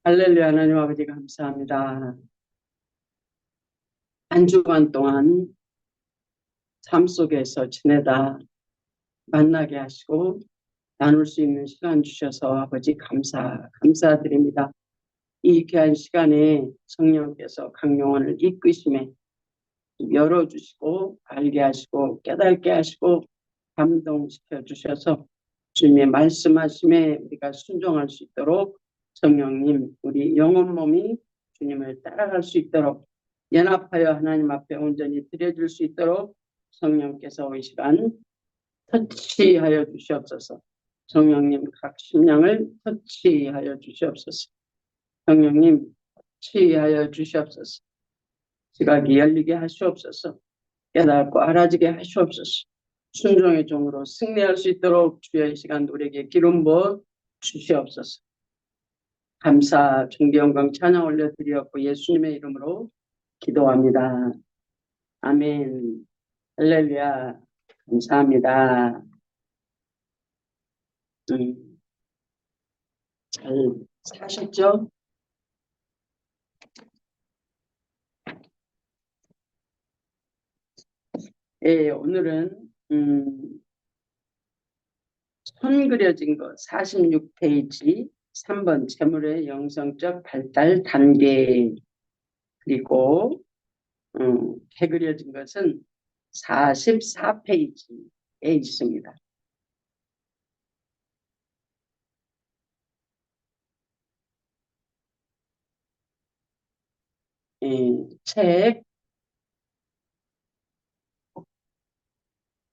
할렐루야. 하나님 아버지 감사합니다. 한 주간 동안 삶 속에서 지내다 만나게 하시고 나눌 수 있는 시간 주셔서 아버지 감사드립니다. 이 귀한 시간에 성령께서 각 영혼을 이끄심에 열어주시고 알게 하시고 깨닫게 하시고 감동시켜 주셔서 주님의 말씀하심에 우리가 순종할 수 있도록 성령님 우리 영혼 몸이 주님을 따라갈 수 있도록 연합하여 하나님 앞에 온전히 드려질 수 있도록 성령께서 이 시간 터치하여 주시옵소서. 성령님 각 심령을 터치하여 주시옵소서. 성령님 터치하여 주시옵소서. 지각이 열리게 하시옵소서. 깨닫고 알아지게 하시옵소서. 순종의 종으로 승리할 수 있도록 주의 시간 우리에게 기름 부어 주시옵소서. 감사, 존귀, 영광, 찬양 올려드리었고 예수님의 이름으로 기도합니다. 아멘. 할렐루야. 감사합니다. 잘 사셨죠? 예, 오늘은 손 그려진 거 46페이지 3번 재물의 영성적 발달 단계 그리고 개 그려진 것은 44페이지에 있습니다. 책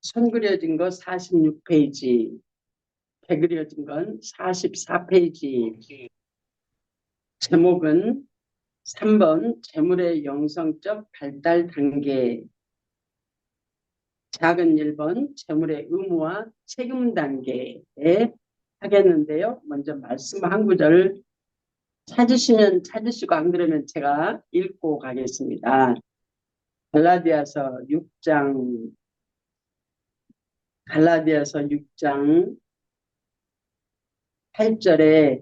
손 그려진 거 46페이지, 개 그려진 건 44페이지. 제목은 3번 재물의 영성적 발달 단계, 작은 1번 재물의 의무와 책임 단계에 하겠는데요. 먼저 말씀 한 구절 찾으시면 찾으시고 안 그러면 제가 읽고 가겠습니다. 갈라디아서 6장 8절에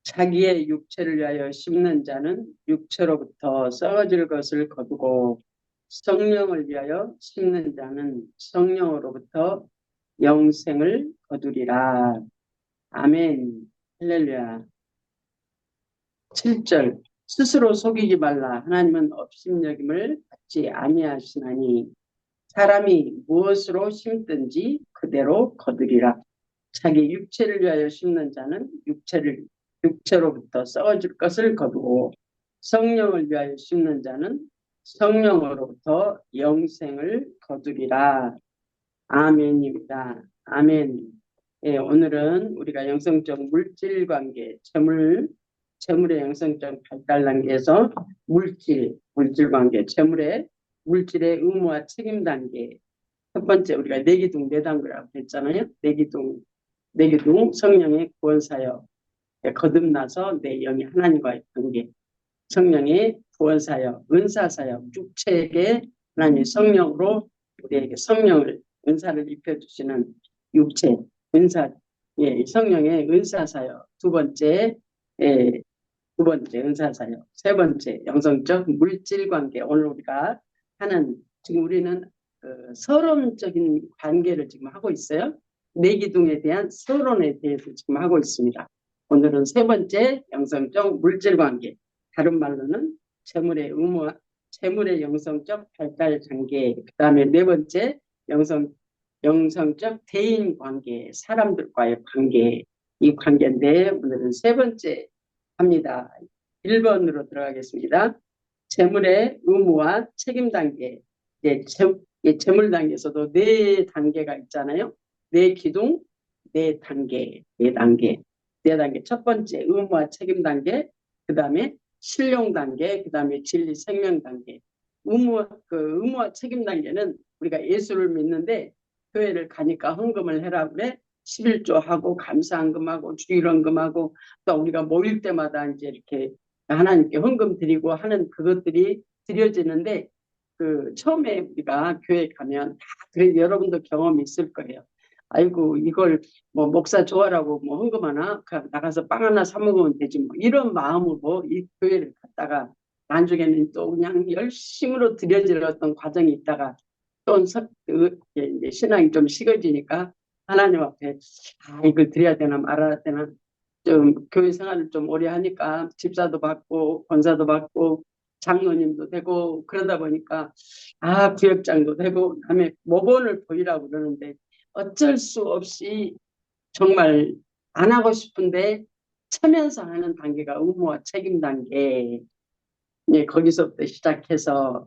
자기의 육체를 위하여 심는 자는 육체로부터 썩어질 것을 거두고 성령을 위하여 심는 자는 성령으로부터 영생을 거두리라. 아멘. 할렐루야. 7절 스스로 속이지 말라. 하나님은 업신여김을 받지 아니하시나니 사람이 무엇으로 심든지 그대로 거두리라. 자기 육체를 위하여 심는 자는 육체로부터 썩어질 것을 거두고 성령을 위하여 심는 자는 성령으로부터 영생을 거두리라. 아멘입니다. 아멘. 예, 오늘은 우리가 영성적 물질 관계, 재물의 영성적 발달 단계에서 물질 관계, 물질의 의무와 책임 단계. 첫 번째 우리가 내기둥 내단계라고 했잖아요. 내기둥 성령의 구원 사역. 거듭나서 내 영이 하나님과의 관계. 성령의 구원 사역, 은사 사역, 육체에게 하나님의 성령으로 우리에게 은사를 입혀주시는 육체, 은사, 성령의 은사 사역. 두 번째 은사 사역. 세 번째, 영성적 물질 관계. 오늘 우리가 지금 우리는 서론적인 관계를 지금 하고 있어요. 내기둥에 대한 서론에 대해서 지금 하고 있습니다. 오늘은 세 번째, 영성적 물질 관계. 다른 말로는 재물의 영성적 발달 단계. 그 다음에 네 번째, 영성적 대인 관계, 사람들과의 관계. 이 관계인데 오늘은 세 번째 합니다. 1번으로 들어가겠습니다. 재물의 의무와 책임 단계. 재물 단계에서도 네 단계가 있잖아요. 네 기둥, 네 단계. 첫 번째 의무와 책임 단계, 그 다음에 신령 단계, 그 다음에 진리 생명 단계. 의무와 책임 단계는 우리가 예수를 믿는데 교회를 가니까 헌금을 해라 그래. 11조 하고 감사헌금하고 주일헌금하고 또 우리가 모일 때마다 이제 이렇게 하나님께 헌금 드리고 하는 그것들이 드려지는데 처음에 우리가 교회 가면 다 여러분도 경험이 있을 거예요. 아이고 이걸 뭐 목사 좋아라고 뭐 헌금하나 그냥 나가서 빵 하나 사 먹으면 되지 뭐 이런 마음으로 이 교회를 갔다가 나중에는 또 그냥 열심으로 들여지었던 과정이 있다가 또 이제 신앙이 좀 식어지니까 하나님 앞에 이걸 드려야 되나 말아야 되나 좀 교회 생활을 좀 오래 하니까 집사도 받고 권사도 받고 장로님도 되고 그러다 보니까 구역장도 되고 그다음에 모본을 보이라고 그러는데 어쩔 수 없이 정말 안 하고 싶은데 체면서 하는 단계가 의무와 책임 단계. 예, 거기서부터 시작해서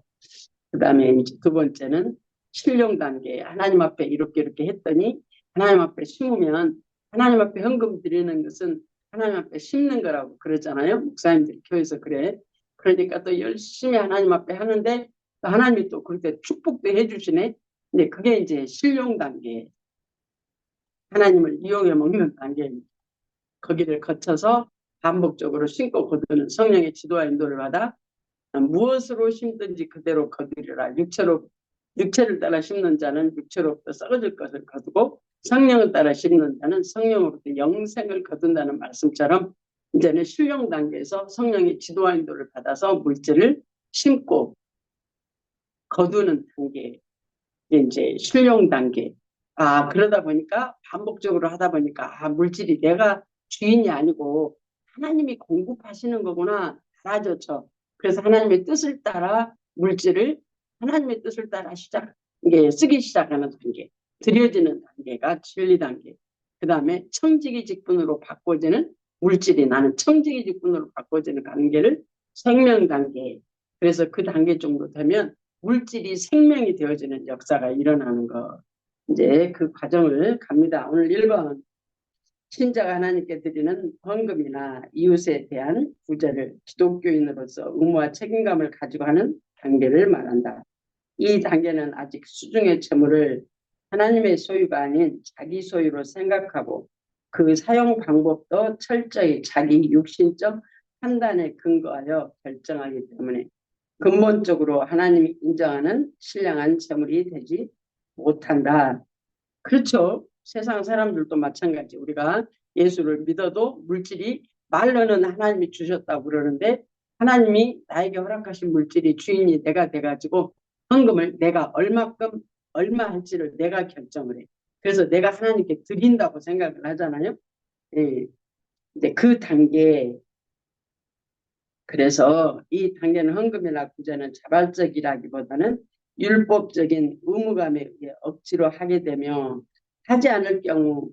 그다음에 이제 두 번째는 신령 단계. 하나님 앞에 이렇게 했더니 하나님 앞에 심으면 하나님 앞에 헌금 드리는 것은 하나님 앞에 심는 거라고 그러잖아요. 목사님들이 교회에서 그래. 그러니까 또 열심히 하나님 앞에 하는데 또 하나님이 또 그렇게 축복도 해주시네. 근데 그게 이제 신령 단계. 하나님을 이용해 먹는 단계입니다. 거기를 거쳐서 반복적으로 심고 거두는 성령의 지도와 인도를 받아 무엇으로 심든지 그대로 거두리라. 육체를 따라 심는 자는 육체로부터 썩어질 것을 거두고 성령을 따라 심는 자는 성령으로부터 영생을 거둔다는 말씀처럼 이제는 신령 단계에서 성령의 지도와 인도를 받아서 물질을 심고 거두는 단계. 이제 신령 단계. 그러다 보니까 반복적으로 하다 보니까 물질이 내가 주인이 아니고 하나님이 공급하시는 거구나. 알아졌죠. 그래서 하나님의 뜻을 따라 물질을 하나님의 뜻을 따라 이게 쓰기 시작하는 단계. 들여지는 단계가 진리 단계. 그 다음에 청지기 직분으로 바꿔지는 물질이 나는 청지기 직분으로 바꿔지는 단계를 생명 단계. 그래서 그 단계 정도 되면 물질이 생명이 되어지는 역사가 일어나는 거. 이제 그 과정을 갑니다. 오늘 1번 신자가 하나님께 드리는 헌금이나 이웃에 대한 구제를 기독교인으로서 의무와 책임감을 가지고 하는 단계를 말한다. 이 단계는 아직 수중의 재물을 하나님의 소유가 아닌 자기 소유로 생각하고 그 사용 방법도 철저히 자기 육신적 판단에 근거하여 결정하기 때문에 근본적으로 하나님이 인정하는 신령한 재물이 되지 못한다. 그렇죠. 세상 사람들도 마찬가지. 우리가 예수를 믿어도 물질이 말로는 하나님이 주셨다고 그러는데 하나님이 나에게 허락하신 물질이 주인이 내가 돼가지고 헌금을 내가 얼마 할지를 내가 결정을 해. 그래서 내가 하나님께 드린다고 생각을 하잖아요. 예. 근데 그 단계 그래서 이 단계는 헌금이나 구제는 자발적이라기보다는 율법적인 의무감에 의해 억지로 하게 되며 하지 않을 경우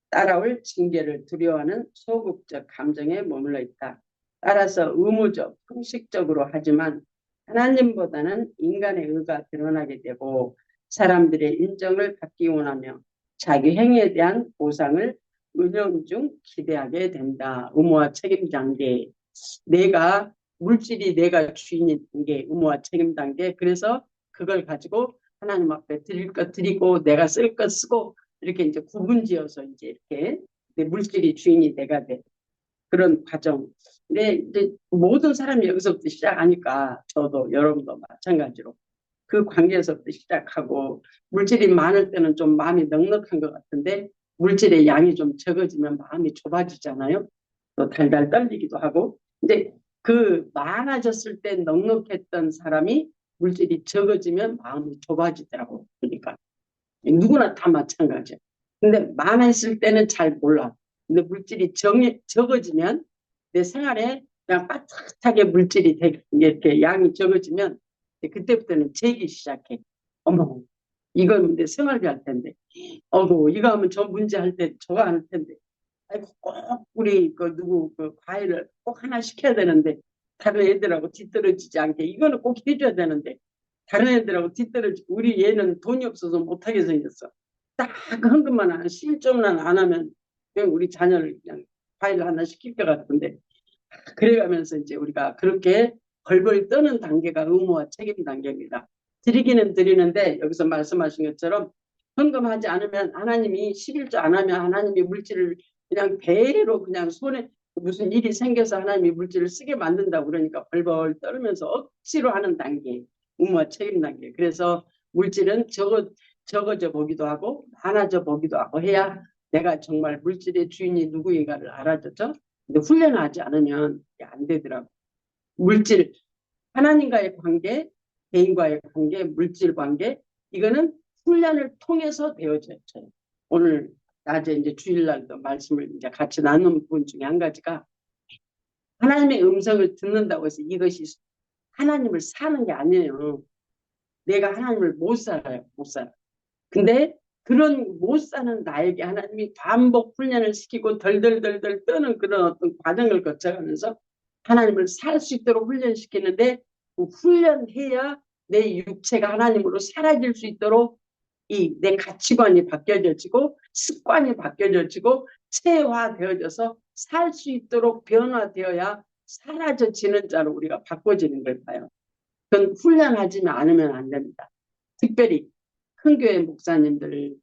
따라올 징계를 두려워하는 소극적 감정에 머물러 있다. 따라서 의무적, 형식적으로 하지만 하나님보다는 인간의 의가 드러나게 되고 사람들의 인정을 받기 원하며 자기 행위에 대한 보상을 은연중 기대하게 된다. 의무와 책임 단계. 물질이 내가 주인인 게 의무와 책임 단계. 그래서 그걸 가지고 하나님 앞에 드릴 것 드리고 내가 쓸 것 쓰고 이렇게 이제 구분지어서 이제 이렇게 물질이 주인이 내가 돼. 그런 과정. 근데 이제 모든 사람이 여기서부터 시작하니까 저도 여러분도 마찬가지로 그 관계에서부터 시작하고 물질이 많을 때는 좀 마음이 넉넉한 것 같은데 물질의 양이 좀 적어지면 마음이 좁아지잖아요. 또 달달 떨리기도 하고. 근데 그 많아졌을 때 넉넉했던 사람이 물질이 적어지면 마음이 좁아지더라고. 그러니까 누구나 다 마찬가지야. 근데 많았을 때는 잘 몰라. 근데 물질이 적어지면 내 생활에 그냥 빠듯하게 물질이 되게 이렇게 양이 적어지면 그때부터는 재기 시작해. 어머, 이건 내 생활비 할 텐데. 어구, 이거 하면 저 문제 할 때 저거 할 텐데. 아이고, 꼭 우리 누구 과일을 꼭 하나 시켜야 되는데 다른 애들하고 뒤떨어지지 않게 이거는 꼭 해줘야 되는데 다른 애들하고 뒤떨어지고 우리 얘는 돈이 없어서 못하게 생겼어. 딱 헌금만 안 실점만 안 하면 그냥 우리 자녀를 그냥 과일 하나 시킬 것 같은데 그래가면서 이제 우리가 그렇게 벌벌 떠는 단계가 의무와 책임 단계입니다. 드리기는 드리는데 여기서 말씀하신 것처럼 헌금하지 않으면 하나님이 11조 안 하면 하나님이 물질을 그냥 배로 그냥 손에 무슨 일이 생겨서 하나님이 물질을 쓰게 만든다고 그러니까 벌벌 떨면서 억지로 하는 단계 의무와 책임 단계. 그래서 물질은 적어져 보기도 하고 많아져 보기도 하고 해야 내가 정말 물질의 주인이 누구인가를 알아줬죠. 근데 훈련하지 않으면 이게 안 되더라고. 물질, 하나님과의 관계, 개인과의 관계, 물질 관계, 이거는 훈련을 통해서 되어져요. 오늘 낮에 이제 주일날도 말씀을 이제 같이 나눈 분 중에 한 가지가 하나님의 음성을 듣는다고 해서 이것이 하나님을 사는 게 아니에요. 내가 하나님을 못 살아요. 못 살아. 근데 그런 못 사는 나에게 하나님이 반복 훈련을 시키고 덜덜덜덜 떠는 그런 어떤 과정을 거쳐가면서 하나님을 살 수 있도록 훈련시키는데 그 훈련해야 내 육체가 하나님으로 사라질 수 있도록 이 내 가치관이 바뀌어지고 습관이 바뀌어지고 체화되어져서 살 수 있도록 변화되어야 사라져지는 자로 우리가 바꿔지는 걸까요? 그건 훈련하지 않으면 안 됩니다. 특별히 큰 교회 목사님들,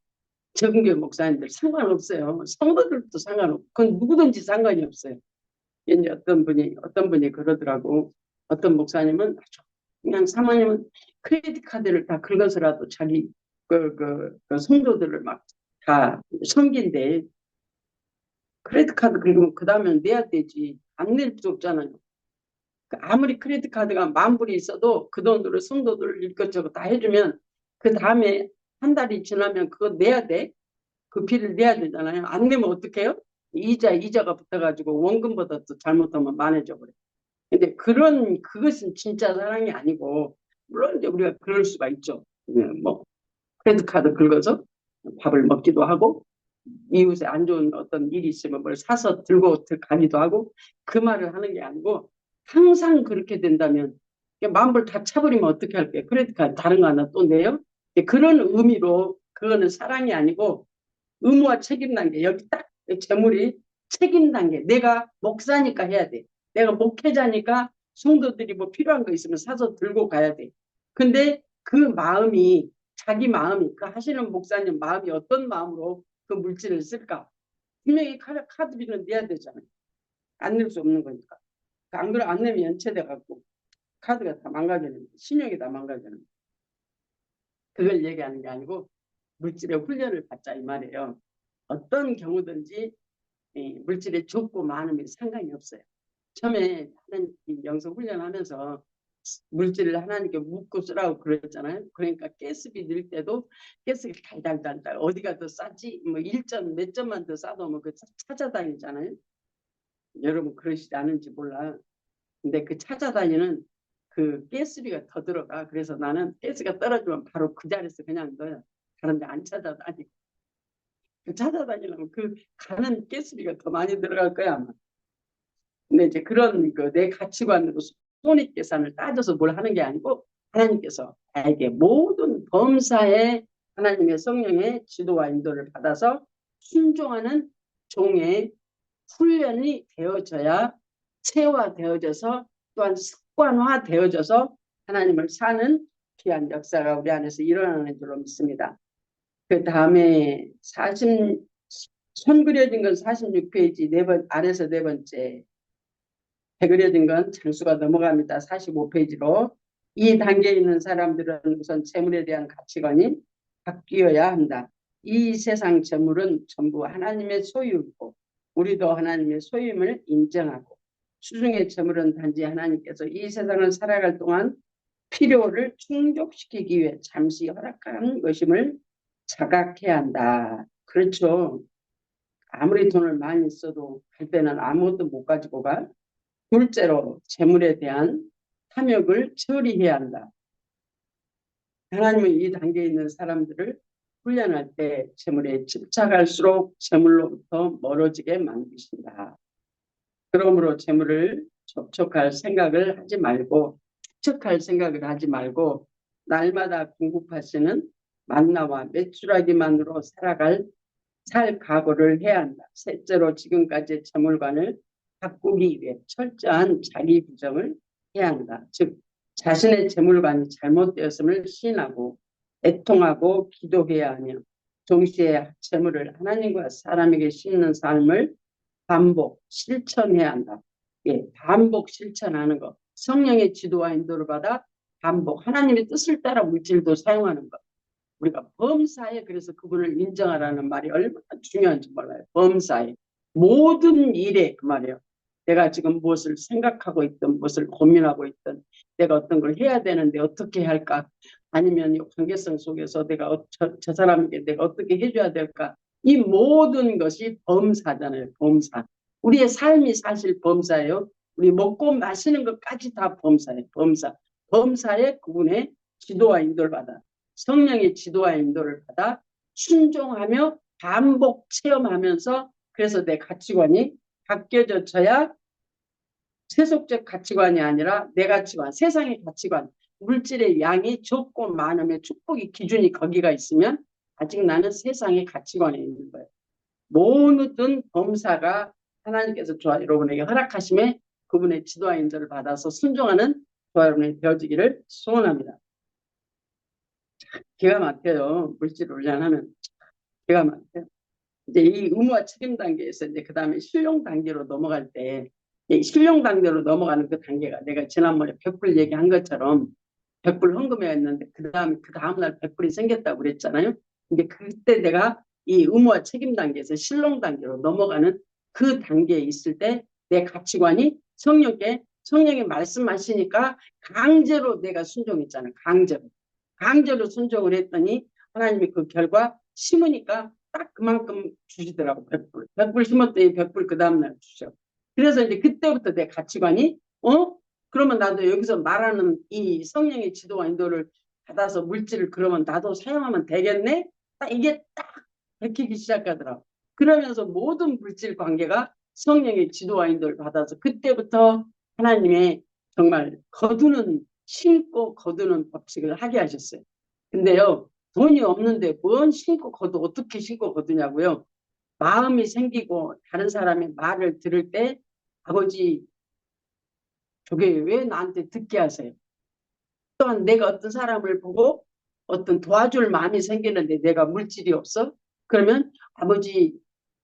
적은 교회 목사님들 상관없어요. 성도들도 상관없고 그건 누구든지 상관이 없어요. 이제 어떤 분이 그러더라고. 어떤 목사님은 그냥 사모님은 크레딧 카드를 다 긁어서라도 자기 그 성도들을 막 다 섬긴대. 크레딧 카드 긁으면 그 다음에 내야 되지. 안 낼 수 없잖아요. 아무리 크레딧 카드가 10,000불이 있어도 그 돈으로 성도들 이것저것 다 해주면 그 다음에 한 달이 지나면 그거 내야 돼. 그 비를 내야 되잖아요. 안 내면 어떡해요? 이자가 붙어가지고 원금보다 또 잘못하면 많아져 버려. 근데 그것은 진짜 사랑이 아니고, 물론 이제 우리가 그럴 수가 있죠. 뭐, 크레딧 카드 긁어서 밥을 먹기도 하고, 이웃에 안 좋은 어떤 일이 있으면 뭘 사서 들고 가기도 하고, 그 말을 하는 게 아니고, 항상 그렇게 된다면, 10,000불 다 차버리면 어떻게 할게요? 크레딧 카드 다른 거 하나 또 내요? 그런 의미로, 그거는 사랑이 아니고, 의무와 책임 단계. 여기 딱 재물이 책임 단계. 내가 목사니까 해야 돼. 내가 목회자니까 성도들이 뭐 필요한 거 있으면 사서 들고 가야 돼. 근데 그 마음이 자기 마음이 그 하시는 목사님 마음이 어떤 마음으로 그 물질을 쓸까? 분명히 카드비는 내야 되잖아요. 안 낼 수 없는 거니까. 안 그래 안 내면 연체돼 갖고 카드가 다 망가지는 신용이 다 망가지는 그걸 얘기하는 게 아니고 물질의 훈련을 받자 이 말이에요. 어떤 경우든지 물질의 적고 많음이 상관이 없어요. 처음에 하나님 영성 훈련하면서 물질을 하나님께 묻고 쓰라고 그랬잖아요. 그러니까 가스비 넣을 때도 가스비 달달달달 어디가 더 싸지? 뭐 1점 몇 점만 더 싸도 뭐 그 찾아다니잖아요. 여러분 그러시지 않은지 몰라. 근데 그 찾아다니는 그 가스비가 더 들어가. 그래서 나는 가스가 떨어지면 바로 그 자리에서 그냥 넣어요. 다른 데 안 찾아다니고. 찾아다니려면 그 가는 가스비가 더 많이 들어갈 거야 아마. 근데 이제 그런 내 가치관으로 손익 계산을 따져서 뭘 하는 게 아니고 하나님께서 나에게 모든 범사에 하나님의 성령의 지도와 인도를 받아서 순종하는 종의 훈련이 되어져야 체화되어져서 또한 습관화되어져서 하나님을 사는 귀한 역사가 우리 안에서 일어나는 줄로 믿습니다. 그 다음에 손 그려진 건 46페이지 아래서 네 번째 그려진 건 장수가 넘어갑니다. 45페이지로. 이 단계에 있는 사람들은 우선 재물에 대한 가치관이 바뀌어야 한다. 이 세상 재물은 전부 하나님의 소유이고 우리도 하나님의 소유임을 인정하고 수중의 재물은 단지 하나님께서 이 세상을 살아갈 동안 필요를 충족시키기 위해 잠시 허락한 것임을 자각해야 한다. 그렇죠. 아무리 돈을 많이 써도 갈 때는 아무것도 못 가지고 가. 둘째로 재물에 대한 탐욕을 처리해야 한다. 하나님은 이 단계에 있는 사람들을 훈련할 때 재물에 집착할수록 재물로부터 멀어지게 만드신다. 그러므로 재물을 접촉할 생각을 하지 말고 축적할 생각을 하지 말고 날마다 공급하시는 만나와 매출하기만으로 살 각오를 해야 한다. 셋째로 지금까지 재물관을 바꾸기 위해 철저한 자기 부정을 해야 한다. 즉 자신의 재물관이 잘못되었음을 시인하고 애통하고 기도해야 하며 동시에 재물을 하나님과 사람에게 싣는 삶을 반복 실천해야 한다. 예, 반복 실천하는 것. 성령의 지도와 인도를 받아 반복 하나님의 뜻을 따라 물질도 사용하는 것. 우리가 범사에 그래서 그분을 인정하라는 말이 얼마나 중요한지 몰라요. 범사에 모든 일에 그 말이에요. 내가 지금 무엇을 생각하고 있든 무엇을 고민하고 있든 내가 어떤 걸 해야 되는데 어떻게 해야 할까? 아니면 이 관계성 속에서 내가 저 사람에게 내가 어떻게 해줘야 될까? 이 모든 것이 범사잖아요. 범사. 우리의 삶이 사실 범사예요. 우리 먹고 마시는 것까지 다 범사예요. 범사. 범사에 그분의 지도와 인도를 받아 성령의 지도와 인도를 받아 순종하며 반복 체험하면서 그래서 내 가치관이 바뀌어져야 세속적 가치관이 아니라 내 가치관, 세상의 가치관, 물질의 양이 적고 많으면 축복의 기준이 거기가 있으면 아직 나는 세상의 가치관에 있는 거예요. 모든 범사가 하나님께서 저와 여러분에게 허락하심에 그분의 지도와 인도를 받아서 순종하는 저와 여러분이 되어지기를 소원합니다. 기가 막혀요. 물질을 훈련하면 기가 막혀요. 이제 이 의무와 책임 단계에서 이제 그 다음에 실용 단계로 넘어갈 때 실용 단계로 넘어가는 그 단계가 내가 지난번에 백불 얘기한 것처럼 백불 헌금했는데 그 다음날 백불이 생겼다고 그랬잖아요. 근데 그때 내가 이 의무와 책임 단계에서 실용 단계로 넘어가는 그 단계에 있을 때 내 가치관이 성령이 말씀하시니까 강제로 내가 순종했잖아요. 강제로 순종을 했더니 하나님이 그 결과 심으니까 딱 그만큼 주시더라고. 100불. 100불 심었더니 100불 그 다음날 주셔. 그래서 이제 그때부터 내 가치관이 그러면 나도 여기서 말하는 이 성령의 지도와 인도를 받아서 물질을 그러면 나도 사용하면 되겠네? 딱 이게 딱 밝히기 시작하더라고. 그러면서 모든 물질 관계가 성령의 지도와 인도를 받아서 그때부터 하나님의 정말 신고 거두는 법칙을 하게 하셨어요. 근데요, 돈이 없는데 뭔 신고 거두, 어떻게 신고 거두냐고요. 마음이 생기고 다른 사람의 말을 들을 때 아버지 저게 왜 나한테 듣게 하세요? 또한 내가 어떤 사람을 보고 어떤 도와줄 마음이 생기는데 내가 물질이 없어? 그러면 아버지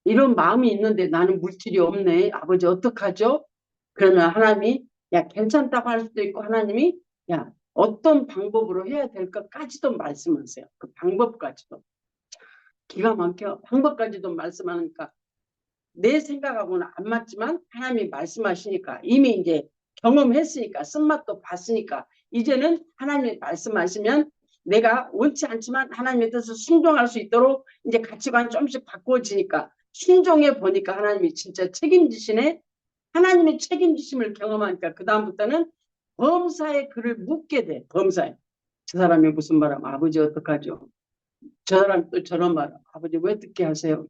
이런 마음이 있는데 나는 물질이 없네. 아버지 어떡하죠? 그러면 하나님이 야 괜찮다고 할 수도 있고 하나님이 야 어떤 방법으로 해야 될 것까지도 말씀하세요. 그 방법까지도. 기가 막혀. 방법까지도 말씀하니까 내 생각하고는 안 맞지만 하나님이 말씀하시니까 이미 이제 경험했으니까 쓴맛도 봤으니까 이제는 하나님이 말씀하시면 내가 원치 않지만 하나님의 뜻을 순종할 수 있도록 이제 가치관이 조금씩 바꾸어지니까 순종해 보니까 하나님이 진짜 책임지시네. 하나님의 책임지심을 경험하니까 그 다음부터는 범사에 그를 묻게 돼. 범사에. 저 사람이 무슨 말하면 아버지 어떡하죠? 저 사람이 또 저런 말 아버지 왜 듣게 하세요?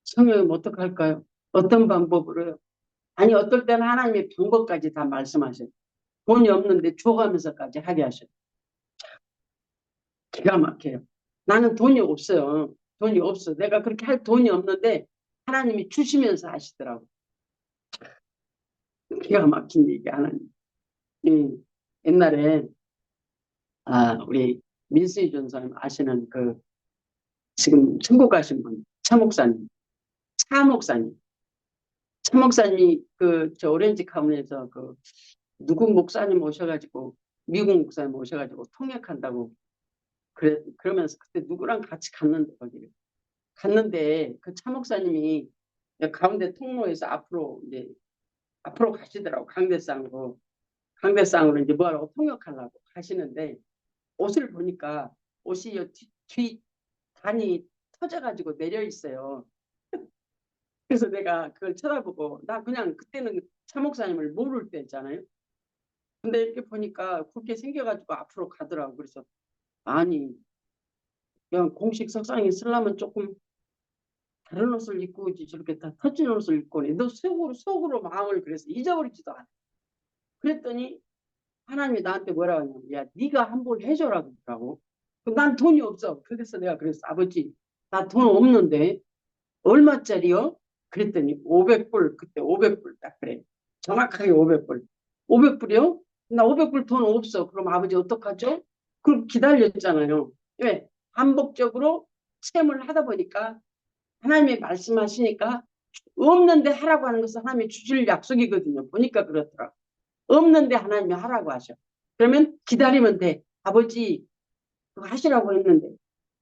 성령님 어떡할까요? 어떤 방법으로요? 아니 어떨 때는 하나님의 방법까지 다 말씀하셔요. 돈이 없는데 줘가면서까지 하게 하셔요. 기가 막혀요. 나는 돈이 없어요. 돈이 없어. 내가 그렇게 할 돈이 없는데 하나님이 주시면서 하시더라고. 기가 막힌 얘기 하나님. 옛날에 우리 민수희 전사님 아시는 그 지금 천국 가신 분 차 목사님, 차 목사님, 차 목사님이 그 저 오렌지 카운에서 그 누구 목사님 오셔가지고 미국 목사님 오셔가지고 통역한다고 그러면서 그때 누구랑 같이 갔는데 거기를 갔는데 그 차 목사님이 가운데 통로에서 앞으로 가시더라고 강대상으로 이제 뭐하라고 통역하려고 가시는데 옷을 보니까 옷이 뒤 단이 터져가지고 내려 있어요. 그래서 내가 그걸 쳐다보고 나 그냥 그때는 차 목사님을 모를 때잖아요. 근데 이렇게 보니까 그렇게 생겨가지고 앞으로 가더라고. 그래서 아니 그냥 공식 석상에 쓰려면 조금 다른 옷을 입고 오지 저렇게 다 터진 옷을 입고 오네. 너 속으로 마음을 그래서 잊어버리지도 않아. 그랬더니 하나님이 나한테 뭐라고 하냐면 야 네가 한번 해줘라 그러더라고. 난 돈이 없어. 그래서 내가 그랬어. 아버지 나 돈 없는데 얼마짜리요? 그랬더니 500불 그때 500불 딱 그래. 정확하게 500불. 500불이요? 나 500불 돈 없어. 그럼 아버지 어떡하죠? 그럼 기다렸잖아요. 왜? 반복적으로 체험을 하다 보니까 하나님이 말씀하시니까 없는데 하라고 하는 것은 하나님이 주실 약속이거든요. 보니까 그렇더라고. 없는데 하나님이 하라고 하셔. 그러면 기다리면 돼. 아버지 그거 하시라고 했는데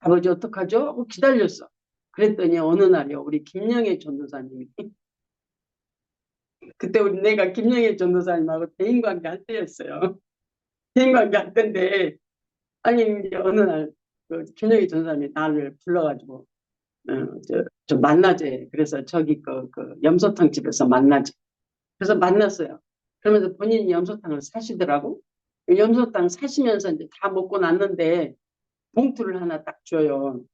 아버지 어떡하죠? 하고 기다렸어. 그랬더니 어느 날이요. 우리 김영애 전도사님이 그때 내가 김영애 전도사님하고 대인관계 할 때였어요. 대인관계 할 때인데 아니 이제 어느 날 그 김영애 전도사님이 나를 불러가지고 저 만나재. 그래서 저기 그 염소탕 집에서 만나재. 그래서 만났어요. 그러면서 본인이 염소탕을 사시더라고. 그 염소탕 사시면서 이제 다 먹고 났는데 봉투를 하나 딱 줘요.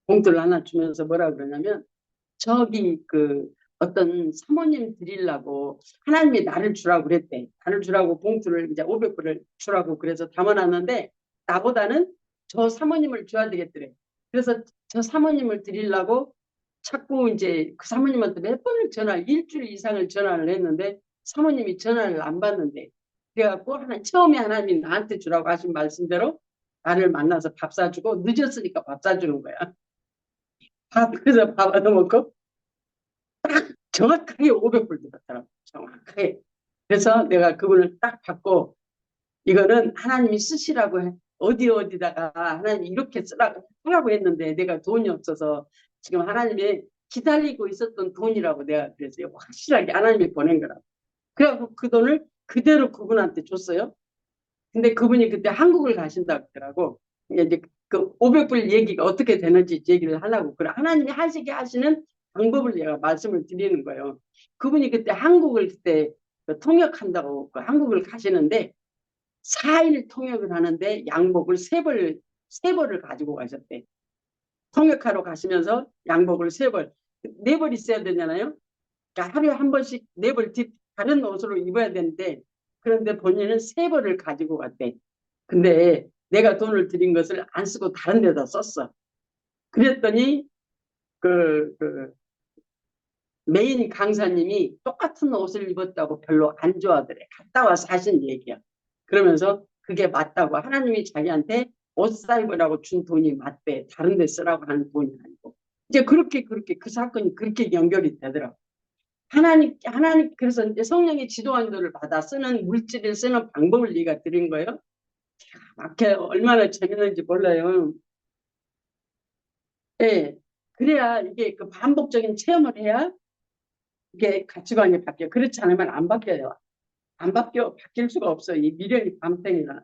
봉투를 하나 주면서 뭐라 그러냐면 저기 그 어떤 사모님 드리려고 하나님이 나를 주라고 그랬대. 나를 주라고 봉투를 이제 500불을 주라고 그래서 담아놨는데 나보다는 저 사모님을 줘야 되겠더래. 그래서 저 사모님을 드리려고 자꾸 이제 그 사모님한테 몇 번을 일주일 이상을 전화를 했는데 사모님이 전화를 안 받는데 그래갖고 처음에 하나님이 나한테 주라고 하신 말씀대로 나를 만나서 밥 사주고 늦었으니까 밥 사주는 거야. 그래서 밥 얻어먹고 정확하게 500불 들었더라고. 정확하게. 그래서 내가 그분을 딱 받고 이거는 하나님이 쓰시라고 해. 어디다가 하나님이 이렇게 쓰라고 했는데 내가 돈이 없어서 지금 하나님이 기다리고 있었던 돈이라고 내가 그랬어요. 확실하게 하나님이 보낸 거라고. 그래갖고 그 돈을 그대로 그분한테 줬어요. 근데 그분이 그때 한국을 가신다고 하더라고. 이제 그 500불 얘기가 어떻게 되는지 얘기를 하려고. 그래. 하나님이 하시게 하시는 방법을 내가 말씀을 드리는 거예요. 그분이 그때 한국을 그때 그 통역한다고 그 한국을 가시는데 4일 통역을 하는데 양복을 세 벌을 가지고 가셨대. 통역하러 가시면서 양복을 세 벌, 네 벌 있어야 되잖아요. 그러니까 하루에 한 번씩 네 벌 다른 옷으로 입어야 되는데 그런데 본인은 세 벌을 가지고 갔대. 근데 내가 돈을 들인 것을 안 쓰고 다른 데다 썼어. 그랬더니 그 메인 강사님이 똑같은 옷을 입었다고 별로 안 좋아하더래. 갔다 와서 하신 얘기야. 그러면서 그게 맞다고 하나님이 자기한테 옷 사입으라고 준 돈이 맞대. 다른 데 쓰라고 하는 돈이 아니고. 이제 그렇게 그 사건이 그렇게 연결이 되더라고. 하나님 그래서 이제 성령의 지도한도를 받아 쓰는 물질을 쓰는 방법을 얘가 드린 거예요. 막게 얼마나 재밌는지 몰라요. 예. 그래야 이게 그 반복적인 체험을 해야 이게 가치관이 바뀌어. 그렇지 않으면 안 바뀌어요. 안 바뀔 수가 없어. 이 미련이 밤탱이라.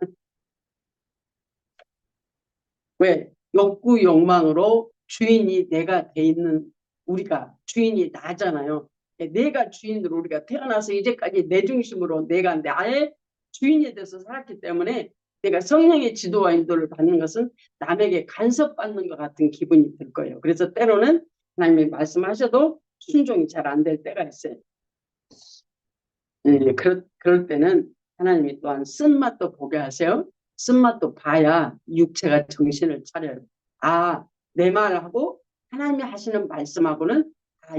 왜? 욕구, 욕망으로 주인이 내가 돼 있는 우리가 주인이 나잖아요. 내가 주인으로 우리가 태어나서 이제까지 내 중심으로 내가 나의 주인이 돼서 살았기 때문에 내가 성령의 지도와 인도를 받는 것은 남에게 간섭받는 것 같은 기분이 들 거예요. 그래서 때로는 하나님이 말씀하셔도 순종이 잘 안 될 때가 있어요. 그럴 때는 하나님이 또한 쓴맛도 보게 하세요. 쓴맛도 봐야 육체가 정신을 차려요. 아, 내 말하고 하나님이 하시는 말씀하고는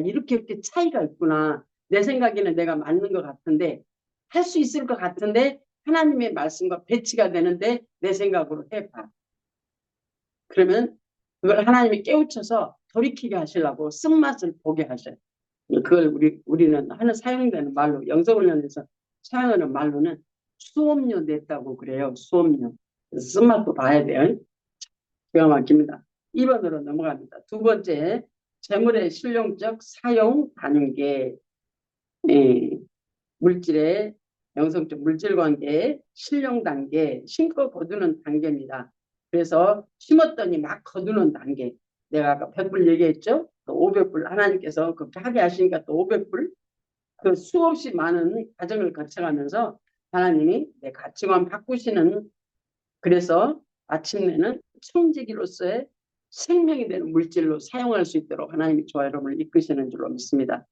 이렇게 차이가 있구나. 내 생각에는 내가 맞는 것 같은데 할 수 있을 것 같은데 하나님의 말씀과 배치가 되는데 내 생각으로 해봐. 그러면 그걸 하나님이 깨우쳐서 돌이키게 하시려고 쓴맛을 보게 하셔요. 그걸 우리는 하는 사용되는 말로 영성훈련에서 사용하는 말로는 수업료 냈다고 그래요. 수업료. 쓴맛도 봐야 돼요. 기가 막힙니다. 2번으로 넘어갑니다. 두 번째, 재물의 실용적 사용 단계. 물질의 영성적 물질 관계의 실용 단계, 심고 거두는 단계입니다. 그래서 심었더니 막 거두는 단계. 내가 아까 100불 얘기했죠? 또 500불 하나님께서 그렇게 하게 하시니까 또 500불 그 수없이 많은 과정을 거쳐가면서 하나님이 내 가치관 바꾸시는 그래서 마침내는 청지기로서의 생명이 되는 물질로 사용할 수 있도록 하나님이 저와 여러분을 이끄시는 줄로 믿습니다.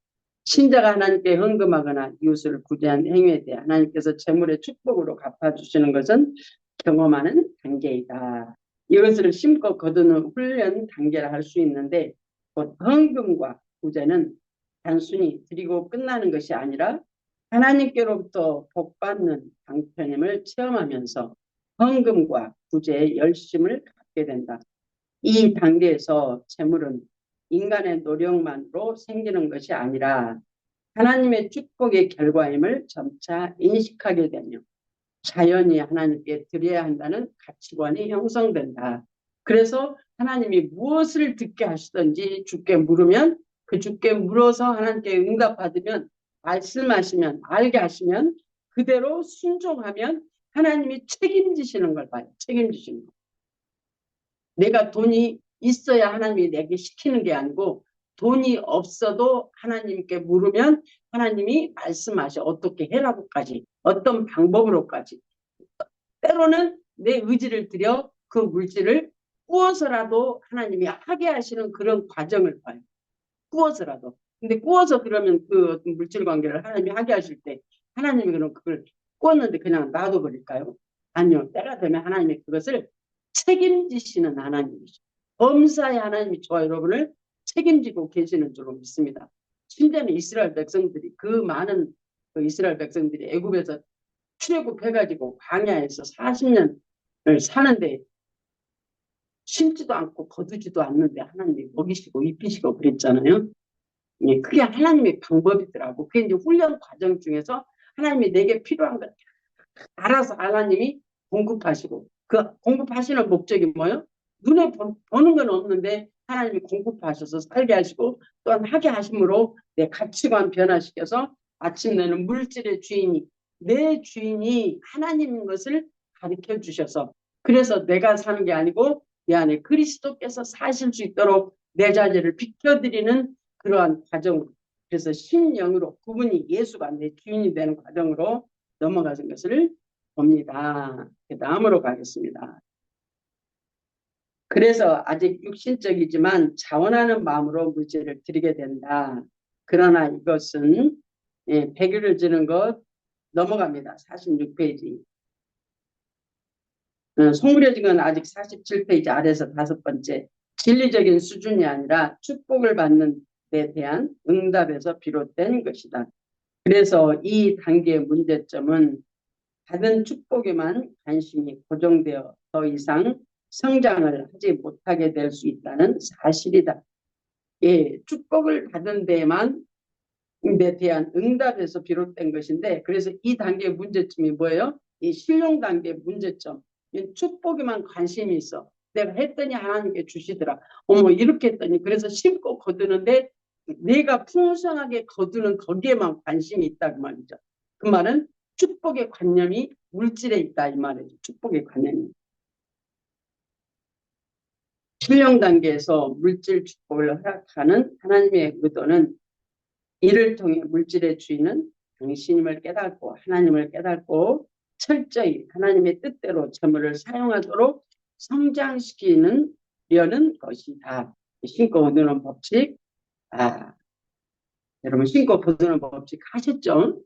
신자가 하나님께 헌금하거나 이웃을 구제한 행위에 대해 하나님께서 재물의 축복으로 갚아주시는 것은 경험하는 단계이다. 이것을 심고 거두는 훈련 단계라 할 수 있는데 곧 헌금과 구제는 단순히 드리고 끝나는 것이 아니라 하나님께로부터 복받는 방편임을 체험하면서 헌금과 구제의 열심을 갖게 된다. 이 단계에서 재물은 인간의 노력만으로 생기는 것이 아니라 하나님의 축복의 결과임을 점차 인식하게 되며 자연히 하나님께 드려야 한다는 가치관이 형성된다. 그래서 하나님이 무엇을 듣게 하시든지 주께 물으면 그 주께 물어서 하나님께 응답받으면 말씀하시면 알게 하시면 그대로 순종하면 하나님이 책임지시는 걸 봐요. 책임지시는 거. 내가 돈이 있어야 하나님이 내게 시키는 게 아니고 돈이 없어도 하나님께 물으면 하나님이 말씀하셔. 어떻게 해라고까지 어떤 방법으로까지 때로는 내 의지를 들여 그 물질을 구워서라도 하나님이 하게 하시는 그런 과정을 봐요. 구워서라도. 근데 구워서 그러면 그 어떤 물질 관계를 하나님이 하게 하실 때 하나님이 그럼 그걸 구웠는데 그냥 놔둬버릴까요? 아니요. 때가 되면 하나님이 그것을 책임지시는 하나님이죠. 범사의 하나님이 저와 여러분을 책임지고 계시는 줄로 믿습니다. 심지어는 이스라엘 백성들이 그 많은 그 이스라엘 백성들이 애굽에서 출애굽해가지고 광야에서 40년을 사는데 심지도 않고 거두지도 않는데 하나님이 먹이시고 입히시고 그랬잖아요. 예, 그게 하나님의 방법이더라고. 그게 이제 훈련 과정 중에서 하나님이 내게 필요한 것 알아서 하나님이 공급하시고 그 공급하시는 목적이 뭐예요? 눈에 보는 건 없는데 하나님이 공급하셔서 살게 하시고 또한 하게 하심으로 내 가치관 변화시켜서 아침내는 물질의 주인이 내 주인이 하나님인 것을 가르쳐 주셔서 그래서 내가 사는 게 아니고 내 안에 그리스도께서 사실 수 있도록 내 자녀를 비켜드리는 그러한 과정으로 그래서 심령으로 그분이 예수가 내 주인이 되는 과정으로 넘어가는 것을 봅니다. 그 다음으로 가겠습니다. 그래서 아직 육신적이지만 자원하는 마음으로 물질을 드리게 된다. 그러나 이것은 100일을 지는 것 넘어갑니다. 46페이지. 송구려진 건 아직 47페이지 아래서 5번째. 진리적인 수준이 아니라 축복을 받는 데 대한 응답에서 비롯된 것이다. 그래서 이 단계의 문제점은 받은 축복에만 관심이 고정되어 더 이상 성장을 하지 못하게 될 수 있다는 사실이다. 예, 축복을 받은 데에만 에 대한 응답에서 비롯된 것인데 그래서 이 단계의 문제점이 뭐예요? 이 신용 단계의 문제점. 이 축복에만 관심이 있어. 내가 했더니 하나님께 주시더라. 어머 이렇게 했더니 그래서 심고 거두는데 내가 풍성하게 거두는 거기에만 관심이 있다 그 말이죠. 그 말은 축복의 관념이 물질에 있다 이 말이죠. 축복의 관념이. 신령 단계에서 물질 축복을 허락하는 하나님의 의도는 이를 통해 물질의 주인은 당신임을 깨닫고 하나님을 깨닫고 철저히 하나님의 뜻대로 재물을 사용하도록 성장시키는 려는 것이다. 신고 거두는 법칙. 여러분 신고 거두는 법칙 하셨죠?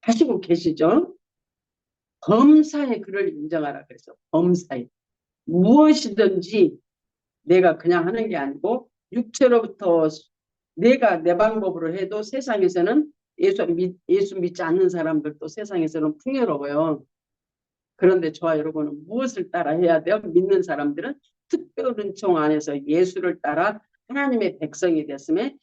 하시고 계시죠? 범사에 그를 인정하라 그래서 범사에 무엇이든지 내가 그냥 하는 게 아니고 육체로부터 내가 내 방법으로 해도 세상에서는 예수 믿지 않는 사람들도 세상에서는 풍요로워요. 그런데 저와 여러분은 무엇을 따라 해야 돼요? 믿는 사람들은 특별 은총 안에서 예수를 따라 하나님의 백성이 됐음에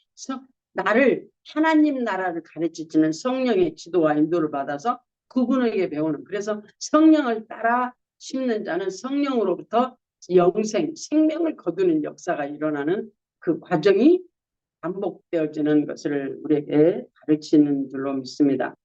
나를 하나님 나라를 가르치시는 성령의 지도와 인도를 받아서 그분에게 배우는 그래서 성령을 따라 심는 자는 성령으로부터 영생, 생명을 거두는 역사가 일어나는 그 과정이 반복되어지는 것을 우리에게 가르치는 줄로 믿습니다.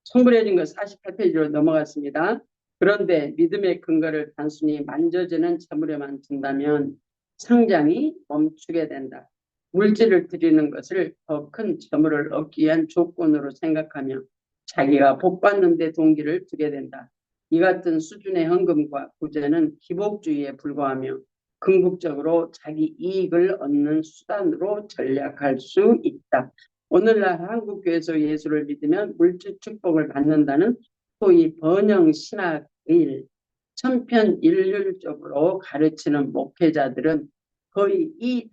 송구려진 것 48페이지로 넘어갔습니다. 그런데 믿음의 근거를 단순히 만져지는 재물에만 둔다면 성장이 멈추게 된다. 물질을 드리는 것을 더 큰 재물을 얻기 위한 조건으로 생각하며 자기가 복받는 데 동기를 두게 된다. 이 같은 수준의 헌금과 구제는 기복주의에 불과하며 궁극적으로 자기 이익을 얻는 수단으로 전략할 수 있다. 오늘날 한국교회에서 예수를 믿으면 물질 축복을 받는다는 소위 번영 신학의 천편일률적으로 가르치는 목회자들은 거의 이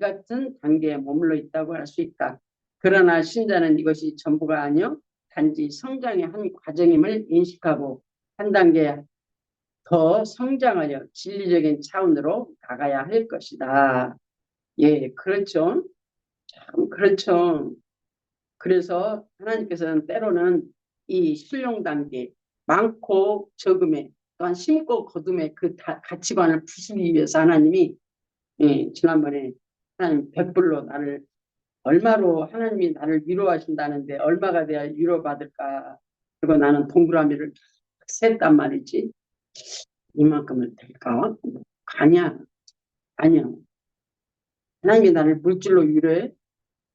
같은 단계에 머물러 있다고 할 수 있다. 그러나 신자는 이것이 전부가 아니요 단지 성장의 한 과정임을 인식하고 한 단계 더 성장하여 진리적인 차원으로 나가야 할 것이다. 예, 그렇죠. 참 그렇죠. 그래서 하나님께서는 때로는 이 신용 단계 많고 적음에 또한 심고 거둠의 그 가치관을 부수기 위해서 하나님이 지난번에 하나님 백불로 나를 얼마로 하나님이 나를 위로하신다는데 얼마가 돼야 위로받을까. 그리고 나는 동그라미를 셌단 말이지. 이만큼은 될까? 아니야. 아니야. 하나님이 나를 물질로 위로해?